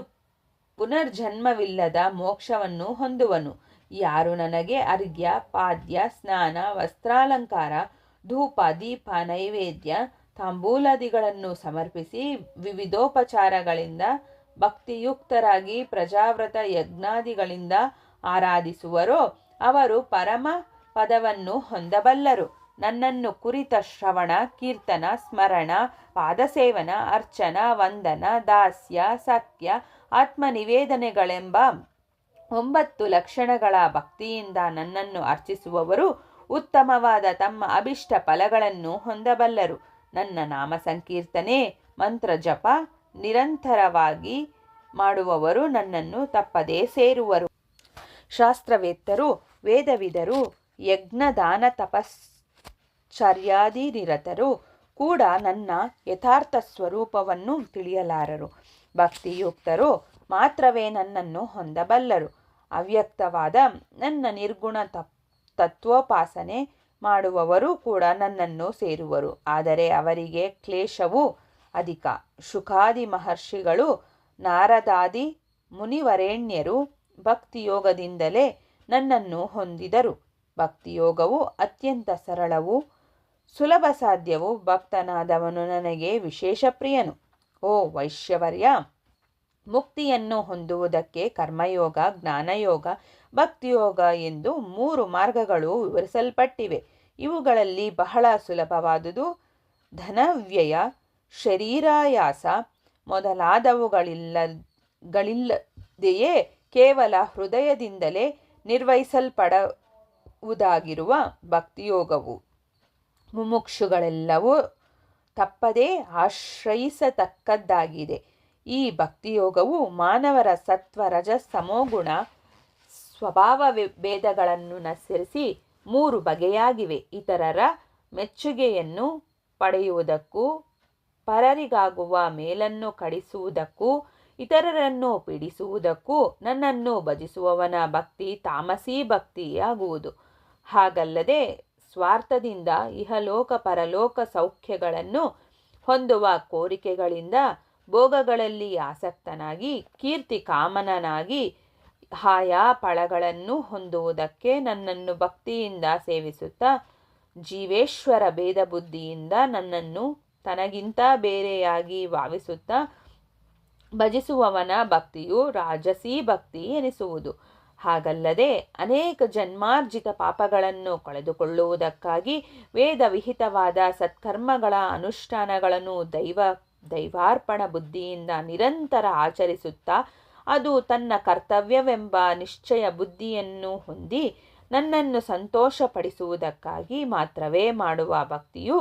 ಪುನರ್ಜನ್ಮವಿಲ್ಲದ ಮೋಕ್ಷವನ್ನು ಹೊಂದುವನು. ಯಾರು ನನಗೆ ಅರ್ಘ್ಯ, ಪಾದ್ಯ, ಸ್ನಾನ, ವಸ್ತ್ರಾಲಂಕಾರ, ಧೂಪ, ದೀಪ, ನೈವೇದ್ಯ, ತಾಂಬೂಲಾದಿಗಳನ್ನು ಸಮರ್ಪಿಸಿ ವಿವಿಧೋಪಚಾರಗಳಿಂದ ಭಕ್ತಿಯುಕ್ತರಾಗಿ ಪ್ರಜಾವ್ರತ ಯಜ್ಞಾದಿಗಳಿಂದ ಆರಾಧಿಸುವರೋ ಅವರು ಪರಮ ಪದವನ್ನು ಹೊಂದಬಲ್ಲರು. ನನ್ನನ್ನು ಕುರಿತ ಶ್ರವಣ, ಕೀರ್ತನ, ಸ್ಮರಣ, ಪಾದಸೇವನ, ಅರ್ಚನ, ವಂದನ, ದಾಸ್ಯ, ಸಖ್ಯ, ಆತ್ಮನಿವೇದನೆಗಳೆಂಬ 9 ಲಕ್ಷಣಗಳ ಭಕ್ತಿಯಿಂದ ನನ್ನನ್ನು ಅರ್ಚಿಸುವವರು ಉತ್ತಮವಾದ ತಮ್ಮ ಅಭಿಷ್ಟ ಫಲಗಳನ್ನು ಹೊಂದಬಲ್ಲರು. ನನ್ನ ನಾಮ ಸಂಕೀರ್ತನೆ, ಮಂತ್ರ ಜಪ, ನಿರಂತರವಾಗಿ ಮಾಡುವವರು ನನ್ನನ್ನು ತಪ್ಪದೇ ಸೇರುವರು. ಶಾಸ್ತ್ರವೇತ್ತರು, ವೇದವಿದರು, ಯಜ್ಞ ದಾನ ತಪಶ್ಚರ್ಯಾದಿ ನಿರತರು ಕೂಡ ನನ್ನ ಯಥಾರ್ಥ ಸ್ವರೂಪವನ್ನು ತಿಳಿಯಲಾರರು. ಭಕ್ತಿಯುಕ್ತರು ಮಾತ್ರವೇ ನನ್ನನ್ನು ಹೊಂದಬಲ್ಲರು. ಅವ್ಯಕ್ತವಾದ ನನ್ನ ನಿರ್ಗುಣ ತತ್ವೋಪಾಸನೆ ಮಾಡುವವರು ಕೂಡ ನನ್ನನ್ನು ಸೇರುವರು. ಆದರೆ ಅವರಿಗೆ ಕ್ಲೇಶವು ಅಧಿಕ. ಶುಕಾದಿ ಮಹರ್ಷಿಗಳು, ನಾರದಾದಿ ಮುನಿವರೇಣ್ಯರು ಭಕ್ತಿಯೋಗದಿಂದಲೇ ನನ್ನನ್ನು ಹೊಂದಿದರು. ಭಕ್ತಿಯೋಗವು ಅತ್ಯಂತ ಸರಳವು, ಸುಲಭ ಸಾಧ್ಯವು. ಭಕ್ತನಾದವನು ನನಗೆ ವಿಶೇಷ ಪ್ರಿಯನು. ಓ ವೈಶ್ಯವರ್ಯ, ಮುಕ್ತಿಯನ್ನು ಹೊಂದುವುದಕ್ಕೆ ಕರ್ಮಯೋಗ, ಜ್ಞಾನಯೋಗ, ಭಕ್ತಿಯೋಗ ಎಂದು 3 ಮಾರ್ಗಗಳು ವಿವರಿಸಲ್ಪಟ್ಟಿವೆ. ಇವುಗಳಲ್ಲಿ ಬಹಳ ಸುಲಭವಾದುದು ಧನವ್ಯಯ, ಶರೀರಾಯಾಸ ಮೊದಲಾದವುಗಳಿಲ್ಲದೆಯೇ ಕೇವಲ ಹೃದಯದಿಂದಲೇ ನಿರ್ವಹಿಸಲ್ಪಡುವುದಾಗಿರುವ ಭಕ್ತಿಯೋಗವು ಮುಮುಕ್ಷುಗಳೆಲ್ಲವೂ ತಪ್ಪದೇ ಆಶ್ರಯಿಸತಕ್ಕದ್ದಾಗಿದೆ. ಈ ಭಕ್ತಿಯೋಗವು ಮಾನವರ ಸತ್ವ ರಜಸ್ ತಮೋಗುಣ ಸ್ವಭಾವ ಭೇದಗಳನ್ನನುಸರಿಸಿ 3 ಬಗೆಯಾಗಿವೆ. ಇತರರ ಮೆಚ್ಚುಗೆಯನ್ನು ಪಡೆಯುವುದಕ್ಕೂ, ಪರರಿಗಾಗುವ ಮೇಲನ್ನು ಕಡಿಸುವುದಕ್ಕೂ, ಇತರರನ್ನು ಪೀಡಿಸುವುದಕ್ಕೂ ನನ್ನನ್ನು ಭಜಿಸುವವನ ಭಕ್ತಿ ತಾಮಸೀ ಭಕ್ತಿಯಾಗುವುದು. ಹಾಗಲ್ಲದೆ ಸ್ವಾರ್ಥದಿಂದ ಇಹಲೋಕ ಪರಲೋಕ ಸೌಖ್ಯಗಳನ್ನು ಹೊಂದುವ ಕೋರಿಕೆಗಳಿಂದ ಭೋಗಗಳಲ್ಲಿ ಆಸಕ್ತನಾಗಿ, ಕೀರ್ತಿ ಕಾಮನನಾಗಿ, ಆಯಾ ಫಲಗಳನ್ನು ಹೊಂದುವುದಕ್ಕೆ ನನ್ನನ್ನು ಭಕ್ತಿಯಿಂದ ಸೇವಿಸುತ್ತಾ, ಜೀವೇಶ್ವರ ಭೇದ ಬುದ್ಧಿಯಿಂದ ನನ್ನನ್ನು ತನಗಿಂತ ಬೇರೆಯಾಗಿ ಭಾವಿಸುತ್ತಾ ಭಜಿಸುವವನ ಭಕ್ತಿಯು ರಾಜಸೀ ಭಕ್ತಿ ಎನಿಸುವುದು. ಹಾಗಲ್ಲದೆ ಅನೇಕ ಜನ್ಮಾರ್ಜಿತ ಪಾಪಗಳನ್ನು ಕಳೆದುಕೊಳ್ಳುವುದಕ್ಕಾಗಿ ವೇದ ವಿಹಿತವಾದ ಸತ್ಕರ್ಮಗಳ ಅನುಷ್ಠಾನಗಳನ್ನು ದೈವಾರ್ಪಣ ಬುದ್ಧಿಯಿಂದ ನಿರಂತರ ಆಚರಿಸುತ್ತಾ, ಅದು ತನ್ನ ಕರ್ತವ್ಯವೆಂಬ ನಿಶ್ಚಯ ಬುದ್ಧಿಯನ್ನು ಹೊಂದಿ ನನ್ನನ್ನು ಸಂತೋಷಪಡಿಸುವುದಕ್ಕಾಗಿ ಮಾತ್ರವೇ ಮಾಡುವ ಭಕ್ತಿಯು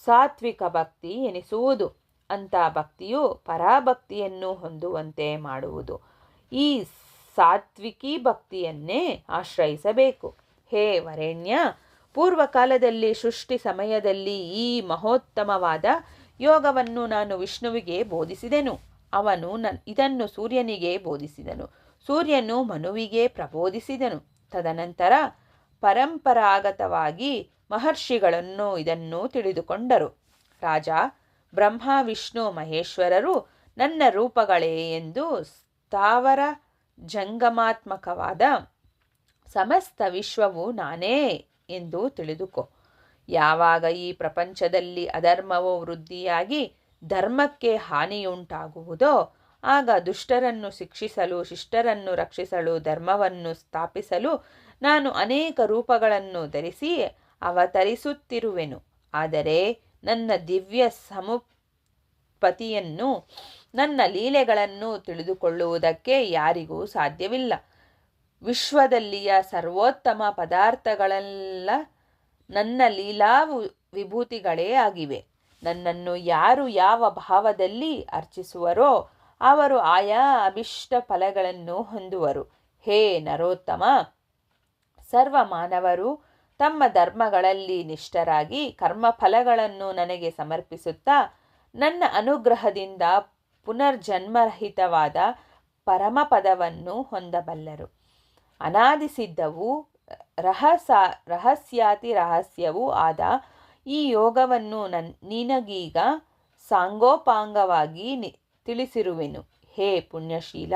ಸಾತ್ವಿಕ ಭಕ್ತಿ ಎನಿಸುವುದು. ಅಂಥ ಭಕ್ತಿಯು ಪರಾಭಕ್ತಿಯನ್ನು ಹೊಂದುವಂತೆ ಮಾಡುವುದು. ಈ ಸಾತ್ವಿಕಿ ಭಕ್ತಿಯನ್ನೇ ಆಶ್ರಯಿಸಬೇಕು. ಹೇ ವರೇಣ್ಯ, ಪೂರ್ವಕಾಲದಲ್ಲಿ ಸೃಷ್ಟಿ ಸಮಯದಲ್ಲಿ ಈ ಮಹೋತ್ತಮವಾದ ಯೋಗವನ್ನು ನಾನು ವಿಷ್ಣುವಿಗೆ ಬೋಧಿಸಿದೆನು. ಅವನು ಇದನ್ನು ಸೂರ್ಯನಿಗೆ ಬೋಧಿಸಿದನು. ಸೂರ್ಯನು ಮನುವಿಗೆ ಪ್ರಬೋಧಿಸಿದನು. ತದನಂತರ ಪರಂಪರಾಗತವಾಗಿ ಮಹರ್ಷಿಗಳನ್ನು ಇದನ್ನು ತಿಳಿದುಕೊಂಡರು. ರಾಜ, ಬ್ರಹ್ಮ, ವಿಷ್ಣು, ಮಹೇಶ್ವರರು ನನ್ನ ರೂಪಗಳೇ ಎಂದು ಸ್ಥಾವರ ಜಂಗಮಾತ್ಮಕವಾದ ಸಮಸ್ತ ವಿಶ್ವವು ನಾನೇ ಎಂದು ತಿಳಿದುಕೋ. ಯಾವಾಗ ಈ ಪ್ರಪಂಚದಲ್ಲಿ ಅಧರ್ಮವು ವೃದ್ಧಿಯಾಗಿ ಧರ್ಮಕ್ಕೆ ಹಾನಿಯುಂಟಾಗುವುದೋ ಆಗ ದುಷ್ಟರನ್ನು ಶಿಕ್ಷಿಸಲು, ಶಿಷ್ಟರನ್ನು ರಕ್ಷಿಸಲು, ಧರ್ಮವನ್ನು ಸ್ಥಾಪಿಸಲು ನಾನು ಅನೇಕ ರೂಪಗಳನ್ನು ಧರಿಸಿ ಅವತರಿಸುತ್ತಿರುವೆನು. ಆದರೆ ನನ್ನ ದಿವ್ಯ ಸಮುಪತಿಯನ್ನು, ನನ್ನ ಲೀಲೆಗಳನ್ನು ತಿಳಿದುಕೊಳ್ಳುವುದಕ್ಕೆ ಯಾರಿಗೂ ಸಾಧ್ಯವಿಲ್ಲ. ವಿಶ್ವದಲ್ಲಿಯ ಸರ್ವೋತ್ತಮ ಪದಾರ್ಥಗಳೆಲ್ಲ ನನ್ನ ಲೀಲಾ ವಿಭೂತಿಗಳೇ ಆಗಿವೆ. ನನ್ನನ್ನು ಯಾರು ಯಾವ ಭಾವದಲ್ಲಿ ಅರ್ಚಿಸುವರೋ ಅವರು ಆಯಾ ಅಭಿಷ್ಟ ಫಲಗಳನ್ನು ಹೊಂದುವರು. ಹೇ ನರೋತ್ತಮ, ಸರ್ವ ಮಾನವರು ತಮ್ಮ ಧರ್ಮಗಳಲ್ಲಿ ನಿಷ್ಠರಾಗಿ ಕರ್ಮಫಲಗಳನ್ನು ನನಗೆ ಸಮರ್ಪಿಸುತ್ತಾ ನನ್ನ ಅನುಗ್ರಹದಿಂದ ಪುನರ್ಜನ್ಮರಹಿತವಾದ ಪರಮಪದವನ್ನು ಹೊಂದಬಲ್ಲರು. ಅನಾದಿಸಿದ್ದವೂ ರಹಸ್ಯಾತಿ ರಹಸ್ಯವೂ ಆದ ಈ ಯೋಗವನ್ನು ನಿನಗೀಗ ಸಾಂಗೋಪಾಂಗವಾಗಿ ತಿಳಿಸಿರುವೆನು. ಹೇ ಪುಣ್ಯಶೀಲ,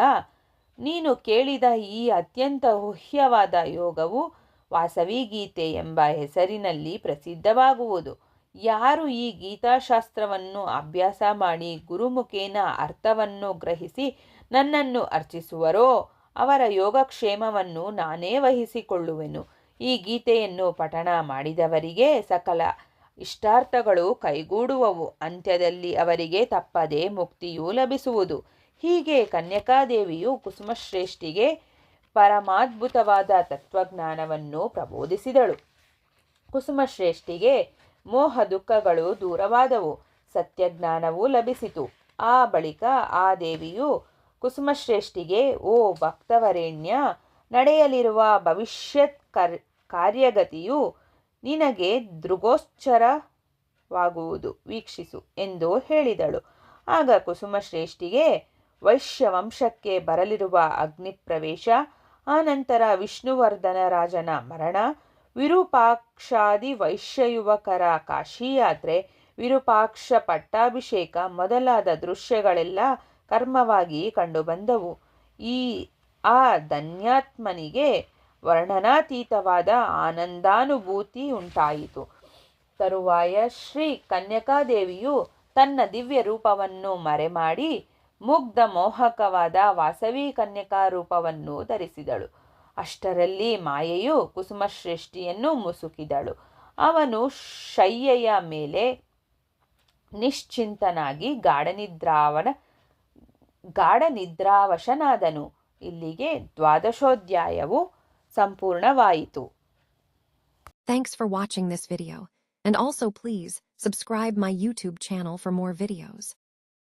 ನೀನು ಕೇಳಿದ ಈ ಅತ್ಯಂತ ಗುಹ್ಯವಾದ ಯೋಗವು ವಾಸವಿ ಗೀತೆ ಎಂಬ ಹೆಸರಿನಲ್ಲಿ ಪ್ರಸಿದ್ಧವಾಗುವುದು. ಯಾರು ಈ ಗೀತಾಶಾಸ್ತ್ರವನ್ನು ಅಭ್ಯಾಸ ಮಾಡಿ ಗುರುಮುಖೇನ ಅರ್ಥವನ್ನು ಗ್ರಹಿಸಿ ನನ್ನನ್ನು ಅರ್ಚಿಸುವರೋ ಅವರ ಯೋಗಕ್ಷೇಮವನ್ನು ನಾನೇ ವಹಿಸಿಕೊಳ್ಳುವೆನು. ಈ ಗೀತೆಯನ್ನು ಪಠಣ ಮಾಡಿದವರಿಗೆ ಸಕಲ ಇಷ್ಟಾರ್ಥಗಳು ಕೈಗೂಡುವವು. ಅಂತ್ಯದಲ್ಲಿ ಅವರಿಗೆ ತಪ್ಪದೆ ಮುಕ್ತಿಯೂ ಲಭಿಸುವುದು. ಹೀಗೆ ಕನ್ಯಕಾದೇವಿಯು ಕುಸುಮಶ್ರೇಷ್ಠಿಗೆ ಪರಮಾದ್ಭುತವಾದ ತತ್ವಜ್ಞಾನವನ್ನು ಪ್ರಬೋಧಿಸಿದಳು. ಕುಸುಮಶ್ರೇಷ್ಠಿಗೆ ಮೋಹ ದುಃಖಗಳು ದೂರವಾದವು, ಸತ್ಯಜ್ಞಾನವೂ ಲಭಿಸಿತು. ಆ ಬಳಿಕ ಆ ದೇವಿಯು ಕುಸುಮಶ್ರೇಷ್ಠಿಗೆ, ಓ ಭಕ್ತವರೇಣ್ಯ, ನಡೆಯಲಿರುವ ಭವಿಷ್ಯತ್ ಕಾರ್ಯಗತಿಯು ನಿನಗೆ ದೃಗೋಶ್ಚರವಾಗುವುದು, ವೀಕ್ಷಿಸು ಎಂದು ಹೇಳಿದಳು. ಆಗ ಕುಸುಮಶ್ರೇಷ್ಠಿಗೆ ವೈಶ್ಯವಂಶಕ್ಕೆ ಬರಲಿರುವ ಅಗ್ನಿಪ್ರವೇಶ, ಆನಂತರ ವಿಷ್ಣುವರ್ಧನ ರಾಜನ ಮರಣ, ವಿರೂಪಾಕ್ಷಾದಿ ವೈಶ್ಯಯುವಕರ ಕಾಶಿಯಾತ್ರೆ, ವಿರೂಪಾಕ್ಷ ಪಟ್ಟಾಭಿಷೇಕ ಮೊದಲಾದ ದೃಶ್ಯಗಳೆಲ್ಲ ಕರ್ಮವಾಗಿ ಕಂಡುಬಂದವು. ಆ ಧನ್ಯಾತ್ಮನಿಗೆ ವರ್ಣನಾತೀತವಾದ ಆನಂದಾನುಭೂತಿ ಉಂಟಾಯಿತು. ತರುವಾಯ ಶ್ರೀ ಕನ್ಯಕಾದೇವಿಯು ತನ್ನ ದಿವ್ಯ ರೂಪವನ್ನು ಮರೆಮಾಡಿ ಮುಗ್ಧ ಮೋಹಕವಾದ ವಾಸವಿ ಕನ್ಯಕಾ ರೂಪವನ್ನು ಧರಿಸಿದಳು. ಅಷ್ಟರಲ್ಲಿ ಮಾಯೆಯು ಕುಸುಮಶ್ರೇಷ್ಠಿಯನ್ನು ಮುಸುಕಿದಳು. ಅವನು ಶಯ್ಯೆಯ ಮೇಲೆ ನಿಶ್ಚಿಂತನಾಗಿ ಗಾಢನಿದ್ರಾವಶನಾದನು. ಇಲ್ಲಿಗೆ 12ನೇಧ್ಯಾಯವು ಸಂಪೂರ್ಣವಾಯಿತು.
Thanks for watching this video, and also please subscribe my YouTube channel for more videos.